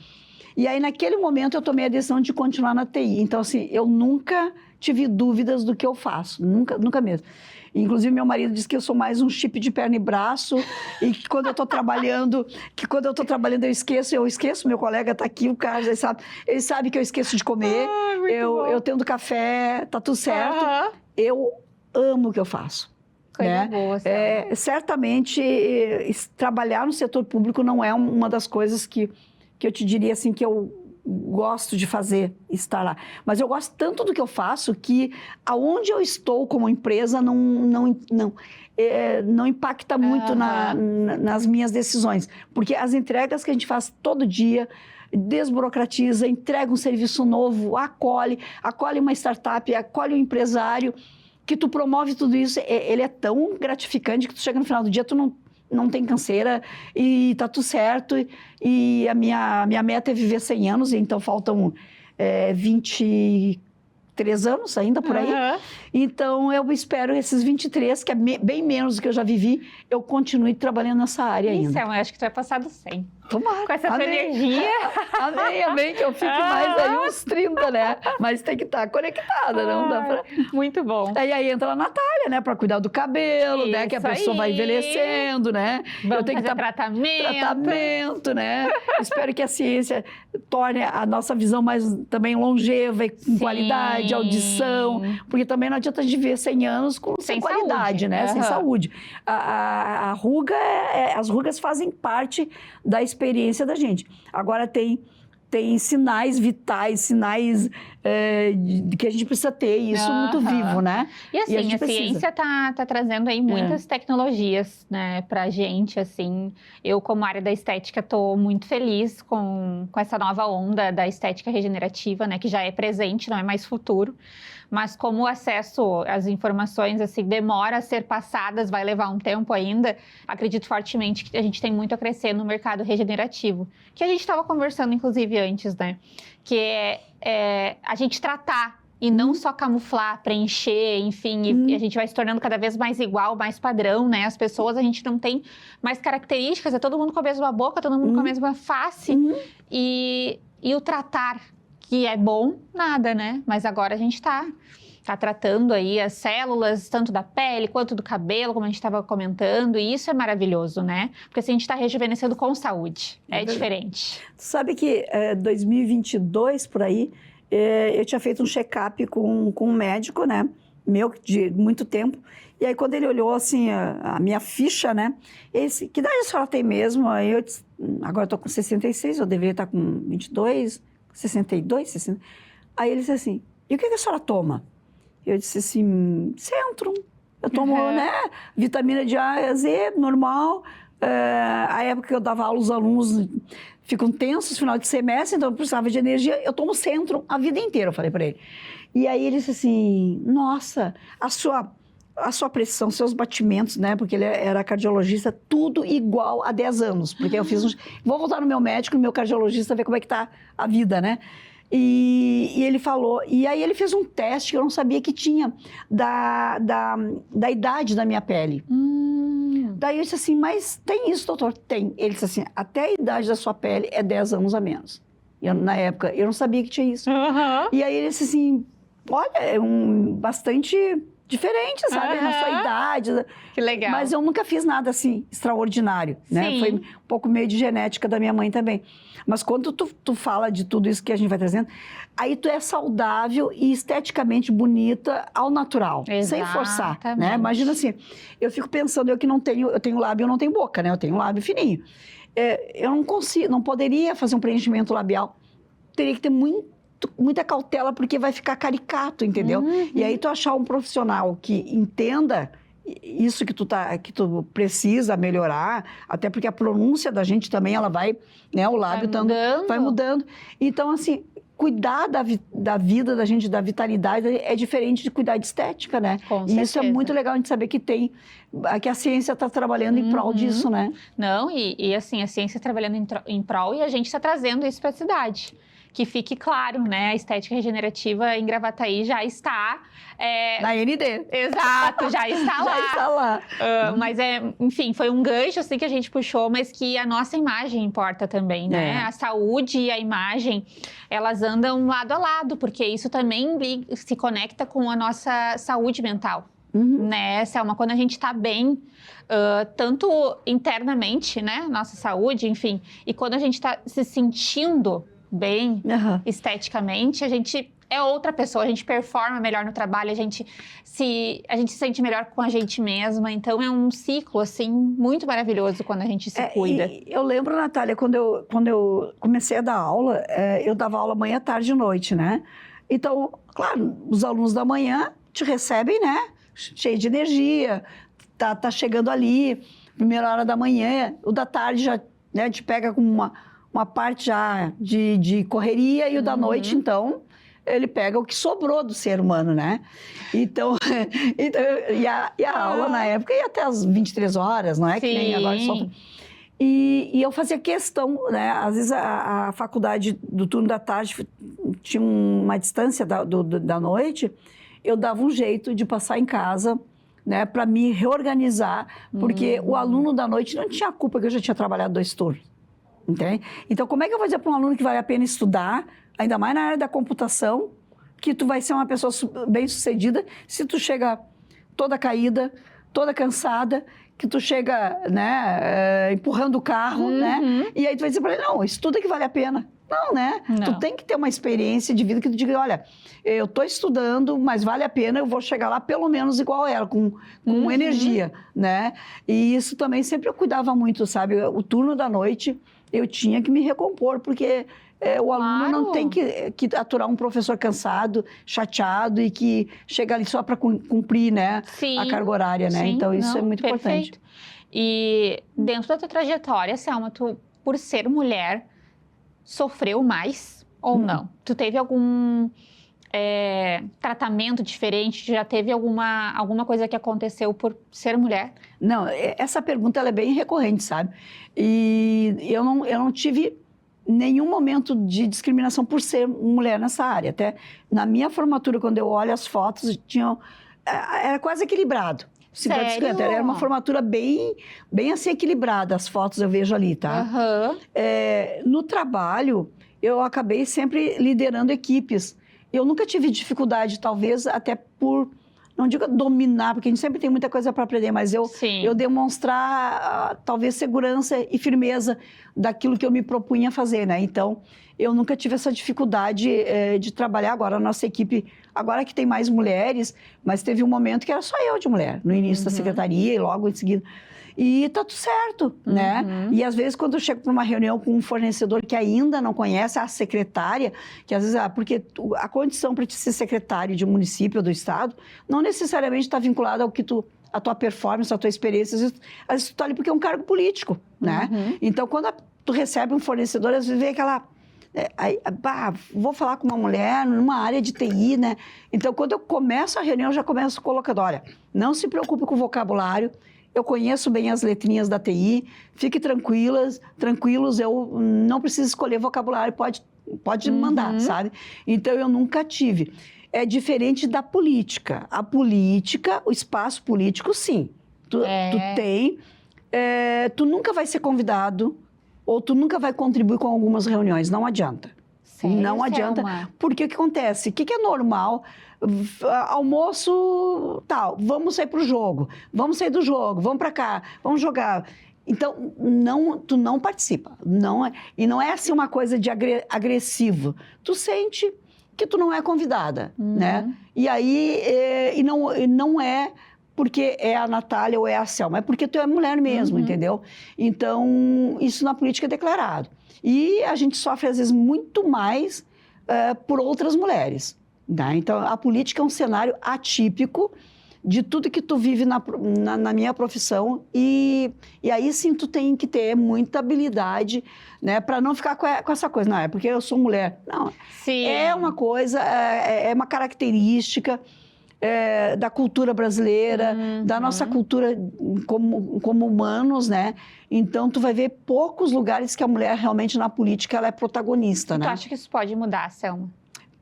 [SPEAKER 2] E aí, naquele momento, eu tomei a decisão de continuar na TI. Então, assim, eu nunca tive dúvidas do que eu faço. Nunca mesmo. Inclusive, meu marido diz que eu sou mais um chip de perna e braço e que quando eu estou trabalhando, eu esqueço, meu colega está aqui, o Carlos, ele sabe que eu esqueço de comer, eu tendo café, tá tudo certo. Eu amo o que eu faço.
[SPEAKER 1] Coisa boa, Selma.
[SPEAKER 2] Certamente, trabalhar no setor público não é uma das coisas que eu te diria assim que eu gosto de fazer, estar lá. Mas eu gosto tanto do que eu faço que aonde eu estou como empresa não impacta muito nas minhas decisões. Porque as entregas que a gente faz todo dia desburocratiza, entrega um serviço novo, acolhe uma startup, acolhe um empresário, que tu promove tudo isso, ele é tão gratificante que tu chega no final do dia, tu não tem canseira e tá tudo certo. E a minha meta é viver 100 anos, então faltam 23 anos ainda por aí. Então, eu espero esses 23, que é bem menos do que eu já vivi, eu continue trabalhando nessa área ainda.
[SPEAKER 1] Eu acho que tu vai passar dos 100.
[SPEAKER 2] Tomara.
[SPEAKER 1] Com essa tua energia.
[SPEAKER 2] Amém, que eu fique mais aí uns 30, né? Mas tem que estar conectada, não dá pra...
[SPEAKER 1] Muito bom.
[SPEAKER 2] E aí entra a Natália, né? Pra cuidar do cabelo, né? Que a pessoa vai envelhecendo, né?
[SPEAKER 1] Vamos fazer tratamento,
[SPEAKER 2] né? Espero que a ciência torne a nossa visão mais também longeva e com qualidade, audição. Porque também não adianta a gente viver 100 anos sem qualidade, né? Sem saúde. A ruga, as rugas fazem parte da experiência da gente. Agora tem sinais vitais, sinais que a gente precisa ter, isso muito vivo, né?
[SPEAKER 1] E assim, a ciência tá trazendo aí muitas tecnologias, né, pra gente, assim. Eu, como área da estética, tô muito feliz com essa nova onda da estética regenerativa, né, que já é presente, não é mais futuro. Mas como o acesso às informações, assim, demora a ser passadas, vai levar um tempo ainda, acredito fortemente que a gente tem muito a crescer no mercado regenerativo. Que a gente estava conversando, inclusive, antes, né? Que é a gente tratar e não só camuflar, preencher, enfim, e a gente vai se tornando cada vez mais igual, mais padrão, né? As pessoas, a gente não tem mais características, é todo mundo com a mesma boca, todo mundo com a mesma face. E o tratar, que é bom, nada, né? Mas agora a gente tá tratando aí as células, tanto da pele quanto do cabelo, como a gente estava comentando, e isso é maravilhoso, né? Porque assim, a gente está rejuvenescendo com saúde, é diferente.
[SPEAKER 2] Tu sabe que 2022, por aí, eu tinha feito um check-up com um médico, né? Meu, de muito tempo. E aí, quando ele olhou, assim, a minha ficha, né? Ele disse, que idade a senhora tem mesmo? Aí eu disse, agora eu tô com 66, eu deveria estar com 22... 62, 60. Aí ele disse assim, e o que a senhora toma? Eu disse assim, Centrum. Eu tomo, né, vitamina de A e Z, normal. A época que eu dava aula, os alunos ficam tensos, final de semestre, então eu precisava de energia. Eu tomo Centrum a vida inteira, eu falei para ele. E aí ele disse assim, nossa, a sua pressão, seus batimentos, né? Porque ele era cardiologista, tudo igual há 10 anos. Porque eu fiz vou voltar no meu médico, no meu cardiologista, ver como é que tá a vida, né? E ele falou... E aí ele fez um teste que eu não sabia que tinha da idade da minha pele. Daí eu disse assim, mas tem isso, doutor? Tem. Ele disse assim, até a idade da sua pele é 10 anos a menos. Na época, eu não sabia que tinha isso. E aí ele disse assim, olha, é bastante... diferente, sabe? Na sua idade.
[SPEAKER 1] Que legal.
[SPEAKER 2] Mas eu nunca fiz nada assim, extraordinário, né?
[SPEAKER 1] Sim.
[SPEAKER 2] Foi um pouco meio de genética da minha mãe também. Mas quando tu fala de tudo isso que a gente vai trazendo, aí tu é saudável e esteticamente bonita ao natural.
[SPEAKER 1] Exatamente.
[SPEAKER 2] Sem forçar, né? Imagina assim, eu fico pensando, eu tenho lábio, eu não tenho boca, né? Eu tenho lábio fininho. Eu não consigo, não poderia fazer um preenchimento labial. Teria que ter muita cautela, porque vai ficar caricato, entendeu? E aí tu achar um profissional que entenda isso que tu precisa melhorar, até porque a pronúncia da gente também, ela vai, né? O lábio vai mudando. Então, assim, cuidar da vida da gente, da vitalidade, é diferente de cuidar de estética, né?
[SPEAKER 1] Com
[SPEAKER 2] e isso é
[SPEAKER 1] certeza.
[SPEAKER 2] muito legal a gente saber que a ciência está trabalhando em prol disso, né?
[SPEAKER 1] Não, e assim, a ciência trabalhando em prol e a gente está trazendo isso para a cidade. Que fique claro, né? A estética regenerativa em Gravataí já está...
[SPEAKER 2] Na ND.
[SPEAKER 1] Exato, já está lá.
[SPEAKER 2] Já está lá.
[SPEAKER 1] Mas, enfim, foi um gancho assim que a gente puxou, mas que a nossa imagem importa também, né? A saúde e a imagem, elas andam lado a lado, porque isso também se conecta com a nossa saúde mental. Né, Selma? Quando a gente está bem, tanto internamente, né? Nossa saúde, enfim. E quando a gente está se sentindo bem esteticamente, a gente é outra pessoa, a gente performa melhor no trabalho, a gente se sente melhor com a gente mesma. Então, é um ciclo, assim, muito maravilhoso quando a gente se cuida.
[SPEAKER 2] Eu lembro, Natália, quando eu comecei a dar aula, eu dava aula manhã, tarde e noite, né? Então, claro, os alunos da manhã te recebem, né? Cheio de energia, tá chegando ali, primeira hora da manhã, o da tarde já, né, te pega com uma parte já de correria, e o da noite, então, ele pega o que sobrou do ser humano, né? Então, e a aula na época ia até as 23 horas, não é?
[SPEAKER 1] Sim.
[SPEAKER 2] Que nem agora só. E eu fazia questão, né? Às vezes a faculdade do turno da tarde tinha uma distância da noite, eu dava um jeito de passar em casa, né? Para me reorganizar, porque o aluno da noite não tinha culpa que eu já tinha trabalhado 2 turnos, entende? Então, como é que eu vou dizer para um aluno que vale a pena estudar, ainda mais na área da computação, que tu vai ser uma pessoa bem-sucedida se tu chega toda caída, toda cansada, que tu chega, né, empurrando o carro, né? E aí tu vai dizer para ele, não, estuda que vale a pena. Não, né?
[SPEAKER 1] Não.
[SPEAKER 2] Tu tem que ter uma experiência de vida que tu diga, olha, eu tô estudando, mas vale a pena, eu vou chegar lá pelo menos igual ela, com energia, né? E isso também sempre eu cuidava muito, sabe? O turno da noite eu tinha que me recompor, porque o aluno não tem que aturar um professor cansado, chateado e que chega ali só para cumprir, né, a carga horária, né? Então, isso é muito importante.
[SPEAKER 1] E dentro da tua trajetória, Selma, tu, por ser mulher, sofreu mais ou não? Tu teve algum tratamento diferente? Já teve alguma coisa que aconteceu por ser mulher?
[SPEAKER 2] Não, essa pergunta ela é bem recorrente, sabe? E eu não tive nenhum momento de discriminação por ser mulher nessa área. Até na minha formatura, quando eu olho as fotos, era quase equilibrado. 50-50. Era uma formatura bem assim equilibrada, as fotos eu vejo ali, tá? No trabalho, eu acabei sempre liderando equipes. Eu nunca tive dificuldade, talvez até por, não digo dominar, porque a gente sempre tem muita coisa para aprender, mas eu demonstrar talvez segurança e firmeza daquilo que eu me propunha fazer, né? Então, eu nunca tive essa dificuldade de trabalhar. Agora, a nossa equipe, agora que tem mais mulheres, mas teve um momento que era só eu de mulher, no início da secretaria e logo em seguida. E tá tudo certo, né? E às vezes, quando eu chego para uma reunião com um fornecedor que ainda não conhece a secretária, que às vezes, porque a condição para te ser secretário de um município ou do estado, não necessariamente está vinculada ao que a tua performance, a tua experiência. Às vezes tu tá ali porque é um cargo político, né? Então, quando tu recebe um fornecedor, às vezes vem aquela... vou falar com uma mulher numa área de TI, né? Então, quando eu começo a reunião, eu já começo colocando, olha, não se preocupe com o vocabulário, eu conheço bem as letrinhas da TI, fique tranquilos, eu não preciso escolher vocabulário, pode mandar, sabe? Então, eu nunca tive. É diferente da política. A política, o espaço político, sim. Tu tem, tu nunca vai ser convidado, ou tu nunca vai contribuir com algumas reuniões, não adianta.
[SPEAKER 1] Sério,
[SPEAKER 2] não adianta, porque o que acontece? O que é normal? Almoço, tal, vamos sair pro jogo, vamos sair do jogo, vamos para cá, vamos jogar. Então, tu não participa, e não é assim uma coisa de agressivo. Tu sente que tu não é convidada, né? E aí, não é porque é a Natália ou é a Selma, é porque tu é mulher mesmo, entendeu? Então, isso na política é declarado. E a gente sofre, às vezes, muito mais por outras mulheres, né? Então, a política é um cenário atípico de tudo que tu vive na minha profissão, e aí sim tu tem que ter muita habilidade, né, para não ficar com essa coisa, não, é porque eu sou mulher. Não, é uma coisa, é uma característica da cultura brasileira, da nossa cultura como humanos, né? Então, tu vai ver poucos lugares que a mulher realmente na política ela é protagonista, né?
[SPEAKER 1] Tu acha que isso pode mudar, Selma?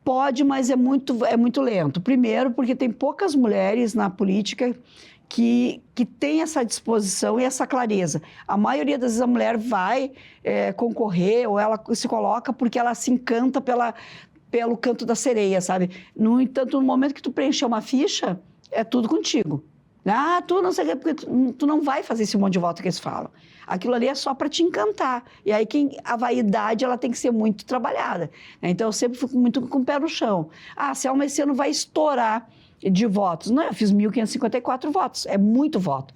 [SPEAKER 2] Pode, mas é muito lento. Primeiro, porque tem poucas mulheres na política que tem essa disposição e essa clareza. A maioria das vezes a mulher vai concorrer ou ela se coloca porque ela se encanta pelo canto da sereia, sabe? No entanto, no momento que tu preencher uma ficha, é tudo contigo. Ah, tu não sei o que, porque tu não vai fazer esse monte de voto que eles falam. Aquilo ali é só para te encantar. E aí a vaidade ela tem que ser muito trabalhada. Então eu sempre fico muito com o pé no chão. Ah, Selma, esse ano vai estourar de votos. Não, eu fiz 1.554 votos. É muito voto.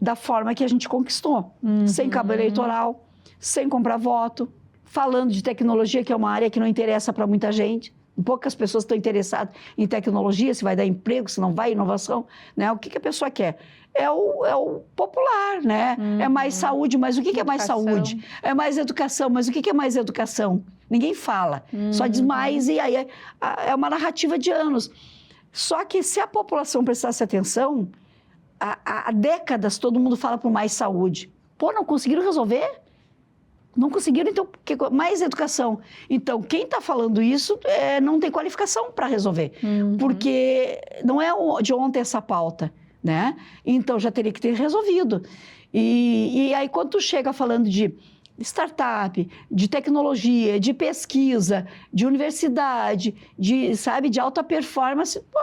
[SPEAKER 2] Da forma que a gente conquistou. Sem cabo eleitoral, sem comprar voto, falando de tecnologia, que é uma área que não interessa para muita gente. Poucas pessoas estão interessadas em tecnologia, se vai dar emprego, se não vai, inovação, né? O que a pessoa quer? É o popular, né? É mais saúde, mas o que é mais saúde? É mais educação, mas o que é mais educação? Ninguém fala, só diz mais e aí é uma narrativa de anos. Só que se a população prestasse atenção, há décadas todo mundo fala por mais saúde. Pô, não conseguiram resolver? Não conseguiram, então, mais educação. Então, quem está falando isso não tem qualificação para resolver. Porque não é de ontem essa pauta, né? Então, já teria que ter resolvido. E aí, quando tu chega falando de startup, de tecnologia, de pesquisa, de universidade, de alta performance, pô,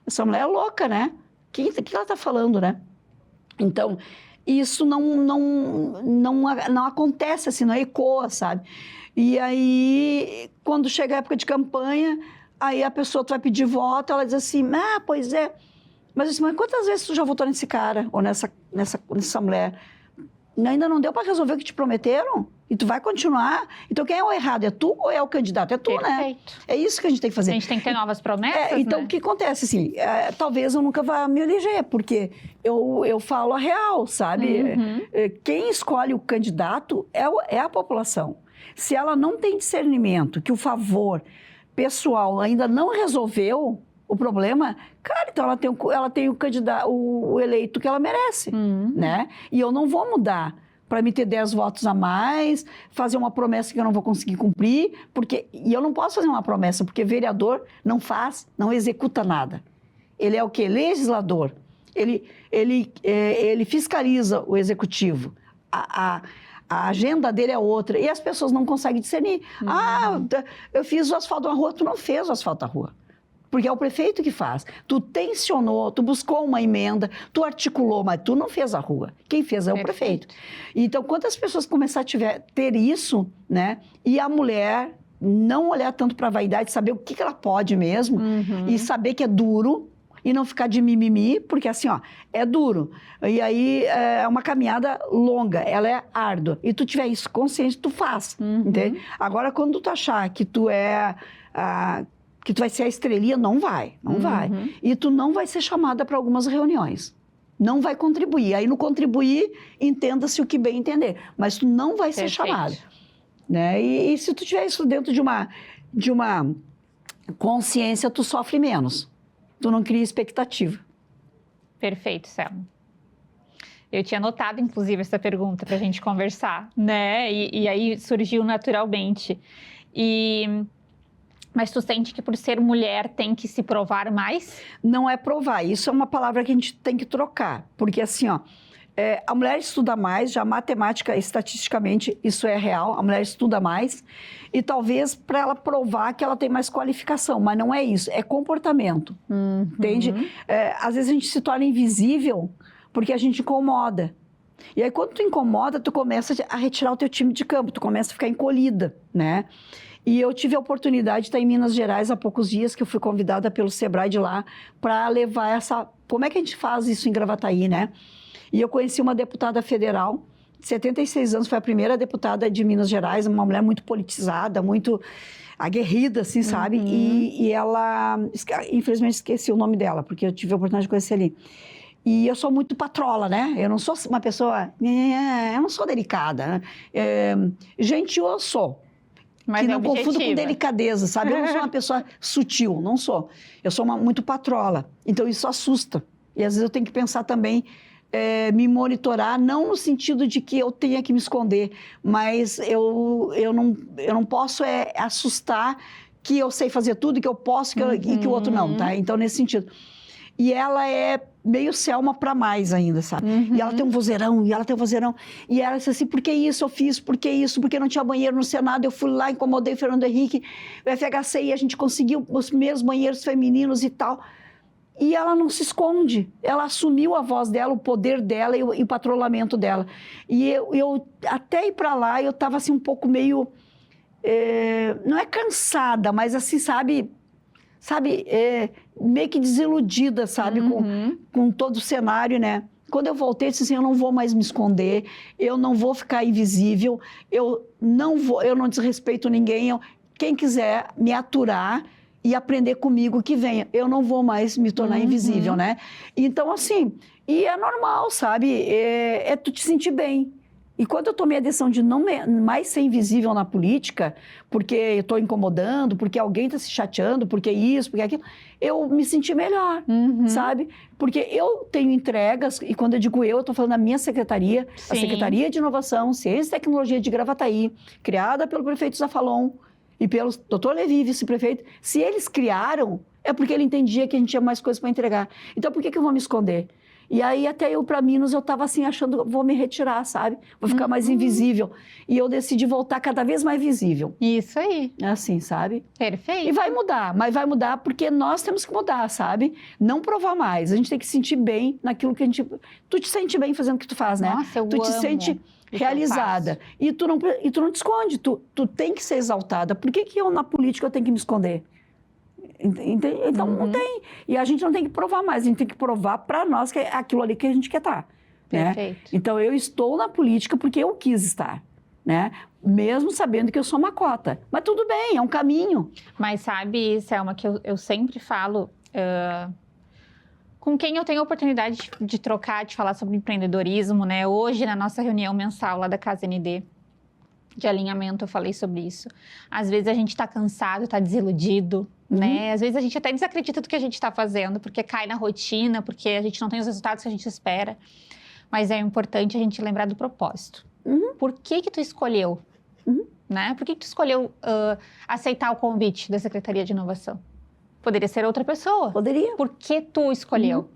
[SPEAKER 2] essa mulher é louca, né? O que ela está falando, né? Então... isso não acontece assim, não ecoa, sabe? E aí, quando chega a época de campanha, aí a pessoa, tu vai pedir voto, ela diz assim, pois é. Mas quantas vezes tu já votou nesse cara ou nessa mulher? Ainda não deu para resolver o que te prometeram? E tu vai continuar? Então, quem é o errado? É tu ou é o candidato? É tu,
[SPEAKER 1] Perfeito.
[SPEAKER 2] Né? É isso que a gente tem que fazer.
[SPEAKER 1] A gente tem que ter novas promessas,
[SPEAKER 2] então,
[SPEAKER 1] né?
[SPEAKER 2] O que acontece, assim, talvez eu nunca vá me eleger, porque eu falo a real, sabe? Quem escolhe o candidato é a população. Se ela não tem discernimento que o favor pessoal ainda não resolveu o problema, cara, então ela tem o candidato, o eleito que ela merece, né? E eu não vou mudar para me ter 10 votos a mais, fazer uma promessa que eu não vou conseguir cumprir, e eu não posso fazer uma promessa, porque vereador não executa nada. Ele é o quê? Legislador. Ele fiscaliza o executivo. A agenda dele é outra, e as pessoas não conseguem discernir. Eu fiz o asfalto da rua, tu não fez o asfalto da rua. Porque é o prefeito que faz. Tu tensionou, tu buscou uma emenda, tu articulou, mas tu não fez a rua. Quem fez é o prefeito. Então, quando as pessoas começarem a ter isso, né? E a mulher não olhar tanto para a vaidade, saber o que ela pode mesmo, e saber que é duro, e não ficar de mimimi, porque assim, é duro. E aí é uma caminhada longa, ela é árdua. E tu tiver isso consciente, tu faz, entende? Agora, quando tu achar que tu que tu vai ser a estrelinha, não vai. E tu não vai ser chamada para algumas reuniões. Não vai contribuir. Aí no contribuir, entenda-se o que bem entender. Mas tu não vai ser chamada. Né? E se tu tiver isso dentro de uma consciência, tu sofre menos. Tu não cria expectativa.
[SPEAKER 1] Perfeito, Selma. Eu tinha anotado, inclusive, essa pergunta para a gente conversar, né? E aí surgiu naturalmente. Mas tu sente que por ser mulher tem que se provar mais? Não
[SPEAKER 2] é provar, isso é uma palavra que a gente tem que trocar. Porque assim, a mulher estuda mais, já matemática, estatisticamente, isso é real, a mulher estuda mais. E talvez para ela provar que ela tem mais qualificação, mas não é isso, é comportamento, entende? Às vezes a gente se torna invisível porque a gente incomoda. E aí quando tu incomoda, tu começa a retirar o teu time de campo, tu começa a ficar encolhida, né? E eu tive a oportunidade de estar em Minas Gerais há poucos dias, que eu fui convidada pelo Sebrae de lá para levar como é que a gente faz isso em Gravataí, né? E eu conheci uma deputada federal, de 76 anos, foi a primeira deputada de Minas Gerais, uma mulher muito politizada, muito aguerrida, assim, sabe? E ela, infelizmente esqueci o nome dela, porque eu tive a oportunidade de conhecer ali. E eu sou muito patrola, né? Eu não sou uma pessoa... Eu não sou delicada, né? Gentil eu sou. Mas que não confundo com delicadeza, sabe? Eu não sou uma pessoa sutil, não sou. Eu sou muito patrola. Então, isso assusta. E, às vezes, eu tenho que pensar também, me monitorar, não no sentido de que eu tenha que me esconder, mas eu não posso assustar que eu sei fazer tudo, que eu posso e que o outro não, tá? Então, nesse sentido. E ela é meio Selma para mais ainda, sabe? E ela tem um vozeirão, E ela disse assim, por que isso eu fiz? Por que isso? Porque não tinha banheiro no Senado, eu fui lá, incomodei o Fernando Henrique, o FHC, e a gente conseguiu os primeiros banheiros femininos e tal. E ela não se esconde. Ela assumiu a voz dela, o poder dela e o patrulhamento dela. E eu até ir para lá, eu estava assim um pouco meio... não é cansada, mas assim, sabe, meio que desiludida, sabe, com todo o cenário, né? Quando eu voltei, eu disse assim, eu não vou mais me esconder, eu não vou ficar invisível, eu não desrespeito ninguém, quem quiser me aturar e aprender comigo, que venha. Eu não vou mais me tornar invisível, né? Então, assim, e é normal, sabe? É tu te sentir bem. E quando eu tomei a decisão de não mais ser invisível na política, porque eu estou incomodando, porque alguém está se chateando, porque isso, porque aquilo, eu me senti melhor, sabe? Porque eu tenho entregas, e quando eu digo eu estou falando da minha secretaria, a Secretaria de Inovação, Ciência e Tecnologia de Gravataí, criada pelo prefeito Zafalon e pelo Dr. Levi, vice-prefeito. Se eles criaram, é porque ele entendia que a gente tinha mais coisas para entregar. Então, por que eu vou me esconder? E aí, até eu, para Minas, eu estava assim, achando, vou me retirar, sabe? Vou ficar mais invisível. E eu decidi voltar cada vez mais visível.
[SPEAKER 1] Isso aí.
[SPEAKER 2] Assim, sabe?
[SPEAKER 1] Perfeito.
[SPEAKER 2] E vai mudar, mas vai mudar porque nós temos que mudar, sabe? Não provar mais. A gente tem que se sentir bem naquilo que a gente... Tu te sente bem fazendo o que tu faz, né?
[SPEAKER 1] Nossa, eu
[SPEAKER 2] tu te sente realizada. E tu não te esconde, tu tem que ser exaltada. Por que eu, na política, eu tenho que me esconder? Então, não tem. E a gente não tem que provar mais, a gente tem que provar para nós que é aquilo ali que a gente quer estar. Né? Então, eu estou na política porque eu quis estar, né? Mesmo sabendo que eu sou uma cota. Mas tudo bem, é um caminho.
[SPEAKER 1] Mas sabe, Selma, que eu sempre falo... com quem eu tenho a oportunidade de trocar, de falar sobre empreendedorismo, né? Hoje, na nossa reunião mensal lá da Casa ND, de alinhamento, eu falei sobre isso. Às vezes a gente está cansado, está desiludido, né? Às vezes a gente até desacredita do que a gente está fazendo, porque cai na rotina, porque a gente não tem os resultados que a gente espera. Mas é importante a gente lembrar do propósito. Por que tu escolheu? Né? Por que tu escolheu aceitar o convite da Secretaria de Inovação? Poderia ser outra pessoa.
[SPEAKER 2] Poderia.
[SPEAKER 1] Por que tu escolheu?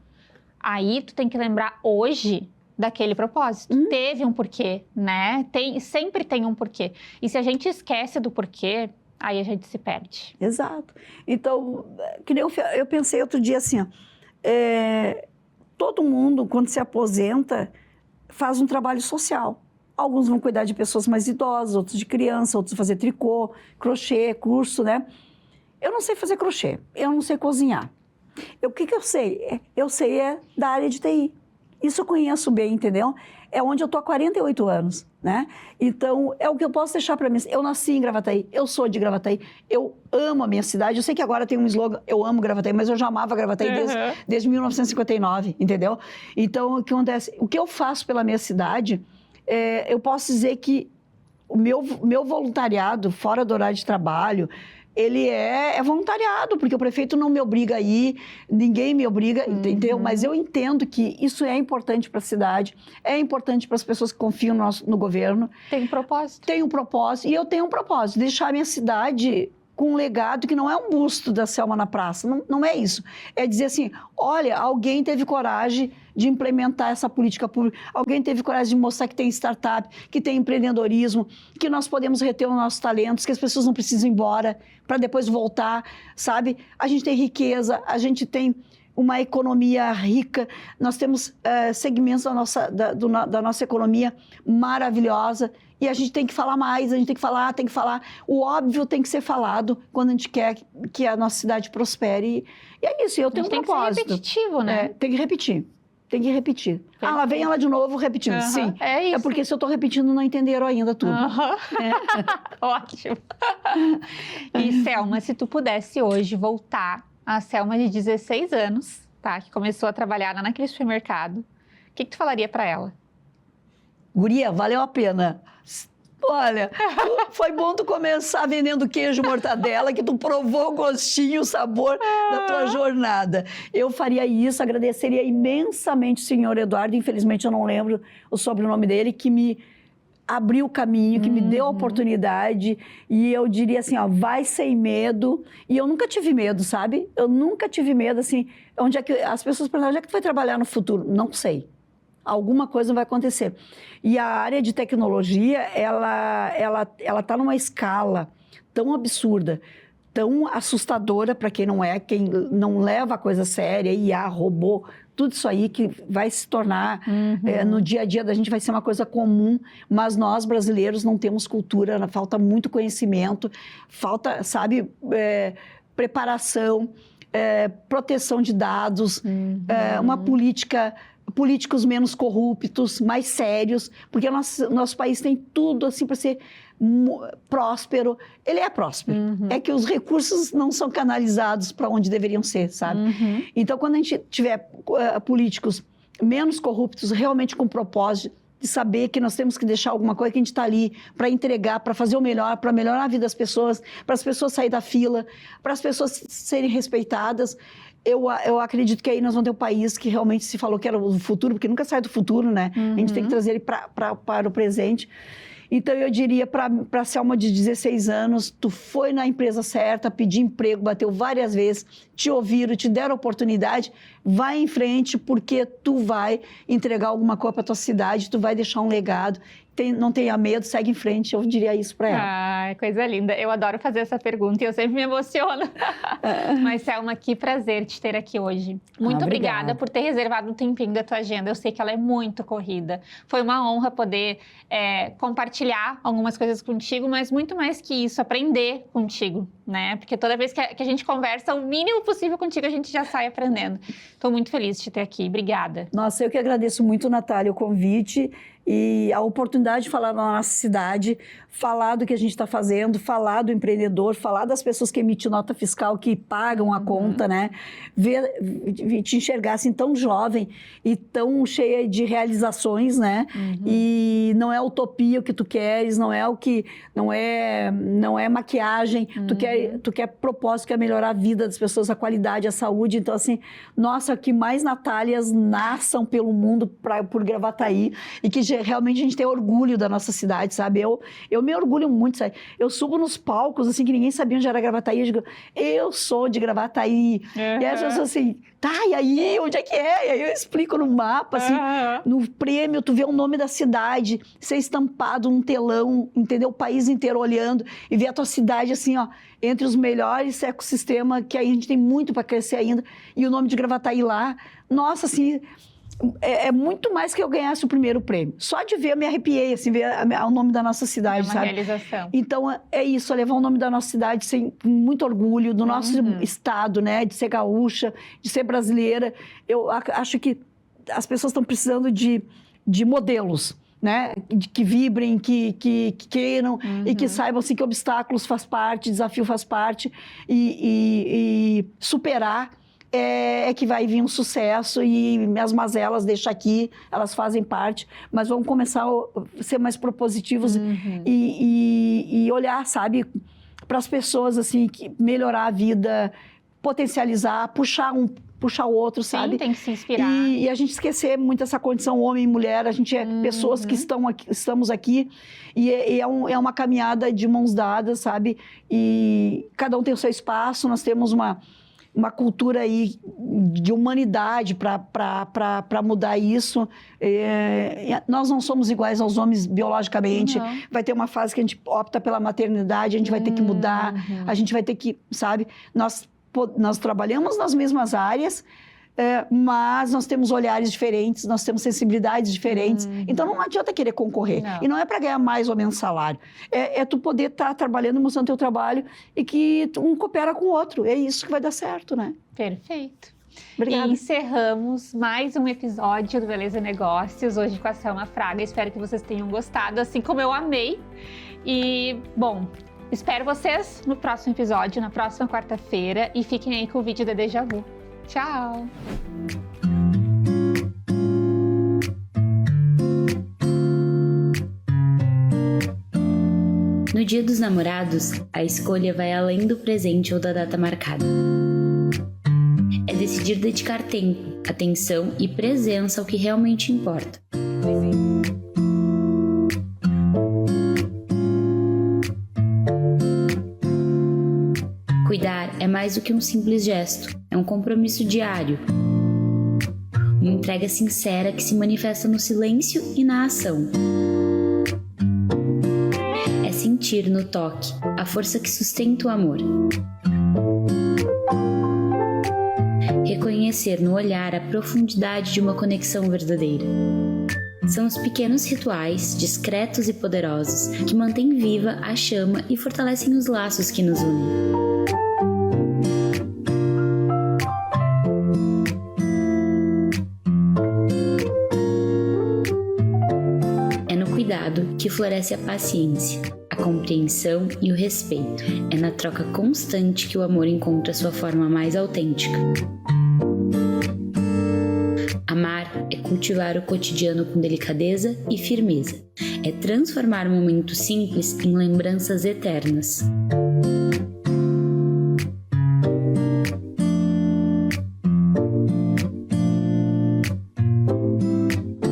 [SPEAKER 1] Aí tu tem que lembrar hoje daquele propósito. Teve um porquê, né? Sempre tem um porquê. E se a gente esquece do porquê, aí a gente se perde.
[SPEAKER 2] Exato. Então, que nem eu pensei outro dia assim, ó, todo mundo, quando se aposenta, faz um trabalho social. Alguns vão cuidar de pessoas mais idosas, outros de criança, outros fazer tricô, crochê, curso, né? Eu não sei fazer crochê, eu não sei cozinhar. O que eu sei? Eu sei da área de TI. Isso eu conheço bem, entendeu? É onde eu tô há 48 anos, né? Então, é o que eu posso deixar para mim. Eu nasci em Gravataí, eu sou de Gravataí, eu amo a minha cidade. Eu sei que agora tem um slogan, eu amo Gravataí, mas eu já amava Gravataí desde 1959, entendeu? Então, o que acontece? O que eu faço pela minha cidade, eu posso dizer que o meu voluntariado, fora do horário de trabalho, ele é voluntariado, porque o prefeito não me obriga a ir, ninguém me obriga, entendeu? Mas eu entendo que isso é importante para a cidade, é importante para as pessoas que confiam no governo.
[SPEAKER 1] Tem um propósito.
[SPEAKER 2] Tem um propósito, e eu tenho um propósito, deixar a minha cidade com um legado que não é um busto da Selma na praça, não é isso. É dizer assim, olha, alguém teve coragem de implementar essa política pública, alguém teve coragem de mostrar que tem startup, que tem empreendedorismo, que nós podemos reter os nossos talentos, que as pessoas não precisam ir embora para depois voltar, sabe? A gente tem riqueza, a gente tem uma economia rica, nós temos segmentos da nossa economia maravilhosa, e a gente tem que falar mais, a gente tem que falar. O óbvio tem que ser falado quando a gente quer que a nossa cidade prospere. E é isso, eu tenho um propósito.
[SPEAKER 1] Tem que ser repetitivo, né?
[SPEAKER 2] Tem que repetir. Tem que repetir. Lá vem ela de novo repetindo. Sim.
[SPEAKER 1] É isso.
[SPEAKER 2] É porque se eu estou repetindo, não entenderam ainda tudo.
[SPEAKER 1] Ótimo. E, Selma, se tu pudesse hoje voltar a Selma de 16 anos, tá? Que começou a trabalhar naquele supermercado, o que tu falaria para ela?
[SPEAKER 2] Guria, valeu a pena. Olha, foi bom tu começar vendendo queijo mortadela, que tu provou o gostinho, o sabor da tua jornada. Eu faria isso, agradeceria imensamente o senhor Eduardo, infelizmente eu não lembro o sobrenome dele, que me abriu o caminho, que me deu a oportunidade, e eu diria assim, ó, vai sem medo. E eu nunca tive medo, sabe? Eu nunca tive medo, assim, onde é que as pessoas perguntam, onde é que tu vai trabalhar no futuro? Não sei. Alguma coisa vai acontecer. E a área de tecnologia, ela tá numa escala tão absurda. tão assustadora para quem não leva a coisa séria, IA, robô, tudo isso aí que vai se tornar, no dia a dia da gente vai ser uma coisa comum, mas nós brasileiros não temos cultura, falta muito conhecimento, falta, sabe, preparação, proteção de dados, uma políticos menos corruptos, mais sérios, porque nosso país tem tudo assim para ser próspero. Ele é próspero. É que os recursos não são canalizados para onde deveriam ser, sabe? Então, quando a gente tiver políticos menos corruptos, realmente com propósito de saber que nós temos que deixar alguma coisa, que a gente está ali para entregar, para fazer o melhor, para melhorar a vida das pessoas, para as pessoas saírem da fila, para as pessoas serem respeitadas. Eu acredito que aí nós vamos ter um país que realmente se falou que era o futuro, porque nunca sai do futuro, né? A gente tem que trazer ele para o presente. Então, eu diria para a Selma de 16 anos, tu foi na empresa certa, pediu emprego, bateu várias vezes, te ouviram, te deram oportunidade, vai em frente, porque tu vai entregar alguma coisa para tua cidade, tu vai deixar um legado. Não tenha medo, segue em frente, eu diria isso para ela.
[SPEAKER 1] Ai, coisa linda. Eu adoro fazer essa pergunta e eu sempre me emociono. Mas, Selma, que prazer te ter aqui hoje. Muito obrigada por ter reservado um tempinho da tua agenda. Eu sei que ela é muito corrida. Foi uma honra poder compartilhar algumas coisas contigo, mas muito mais que isso, aprender contigo, né? Porque toda vez que a gente conversa, o mínimo possível contigo, a gente já sai aprendendo. Estou muito feliz de te ter aqui. Obrigada.
[SPEAKER 2] Nossa, eu que agradeço muito, Natália, o convite e a oportunidade de falar da nossa cidade, falar do que a gente está fazendo, falar do empreendedor, falar das pessoas que emitem nota fiscal, que pagam a conta, né? Te enxergar assim tão jovem e tão cheia de realizações, né? E não é utopia o que tu queres, não é maquiagem, tu quer propósito, quer melhorar a vida das pessoas, a qualidade, a saúde. Então, assim, nossa, que mais Natálias nasçam pelo mundo por Gravataí e que realmente a gente tem orgulho da nossa cidade, sabe? Eu me orgulho muito, sabe? Eu subo nos palcos, assim, que ninguém sabia onde era Gravataí, eu digo, eu sou de Gravataí. E as pessoas assim, tá, e aí, onde é que é? E aí eu explico no mapa, assim, no prêmio, tu vê o nome da cidade, ser estampado num telão, entendeu? O país inteiro olhando e ver a tua cidade, assim, ó, entre os melhores ecossistemas, que aí a gente tem muito para crescer ainda, e o nome de Gravataí lá, nossa, assim... É muito mais que eu ganhasse o primeiro prêmio. Só de ver, eu me arrepiei, assim, ver o nome da nossa cidade, sabe?
[SPEAKER 1] É uma realização.
[SPEAKER 2] Então, é isso, é levar o nome da nossa cidade com muito orgulho, do nosso estado, né? De ser gaúcha, de ser brasileira. Eu acho que as pessoas estão precisando de modelos, né? Que vibrem, que queiram e que saibam assim, que obstáculos faz parte, desafio faz parte e superar é que vai vir um sucesso e as mazelas deixa aqui, elas fazem parte, mas vamos começar a ser mais propositivos e olhar, sabe, para as pessoas, assim, que melhorar a vida, potencializar, puxar o outro, sabe?
[SPEAKER 1] Sim, tem que se inspirar.
[SPEAKER 2] E a gente esquecer muito essa condição homem e mulher, a gente é pessoas que estamos aqui e é uma caminhada de mãos dadas, sabe? E cada um tem o seu espaço, nós temos uma cultura aí de humanidade para mudar isso. Nós não somos iguais aos homens biologicamente. Não. Vai ter uma fase que a gente opta pela maternidade, a gente vai ter que mudar, a gente vai ter que, sabe? Nós trabalhamos nas mesmas áreas, mas nós temos olhares diferentes, nós temos sensibilidades diferentes. Então, não adianta querer concorrer. Não. E não é para ganhar mais ou menos salário. É tu poder estar trabalhando, mostrando teu trabalho e que um coopera com o outro. É isso que vai dar certo, né?
[SPEAKER 1] Perfeito.
[SPEAKER 2] Obrigada.
[SPEAKER 1] E encerramos mais um episódio do Beleza Negócios, hoje com a Selma Fraga. Espero que vocês tenham gostado, assim como eu amei. E, bom... espero vocês no próximo episódio, na próxima quarta-feira. E fiquem aí com o vídeo da Deja Vu. Tchau!
[SPEAKER 3] No Dia dos Namorados, a escolha vai além do presente ou da data marcada. É decidir dedicar tempo, atenção e presença ao que realmente importa. Cuidar é mais do que um simples gesto, é um compromisso diário. Uma entrega sincera que se manifesta no silêncio e na ação. É sentir sentir no toque a força que sustenta o amor. Reconhecer no olhar a profundidade de uma conexão verdadeira. São os pequenos rituais, discretos e poderosos, que mantêm viva a chama e fortalecem os laços que nos unem. É no cuidado que floresce a paciência, a compreensão e o respeito. É na troca constante que o amor encontra sua forma mais autêntica. Amar é cultivar o cotidiano com delicadeza e firmeza. É transformar momentos simples em lembranças eternas.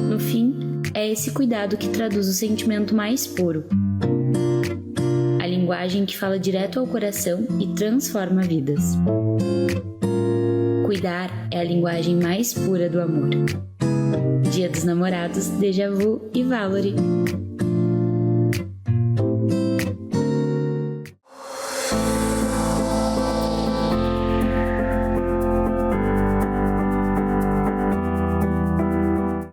[SPEAKER 3] No fim, é esse cuidado que traduz o sentimento mais puro. A linguagem que fala direto ao coração e transforma vidas. Cuidar é a linguagem mais pura do amor. Dia dos Namorados, Déjà Vu e Valory.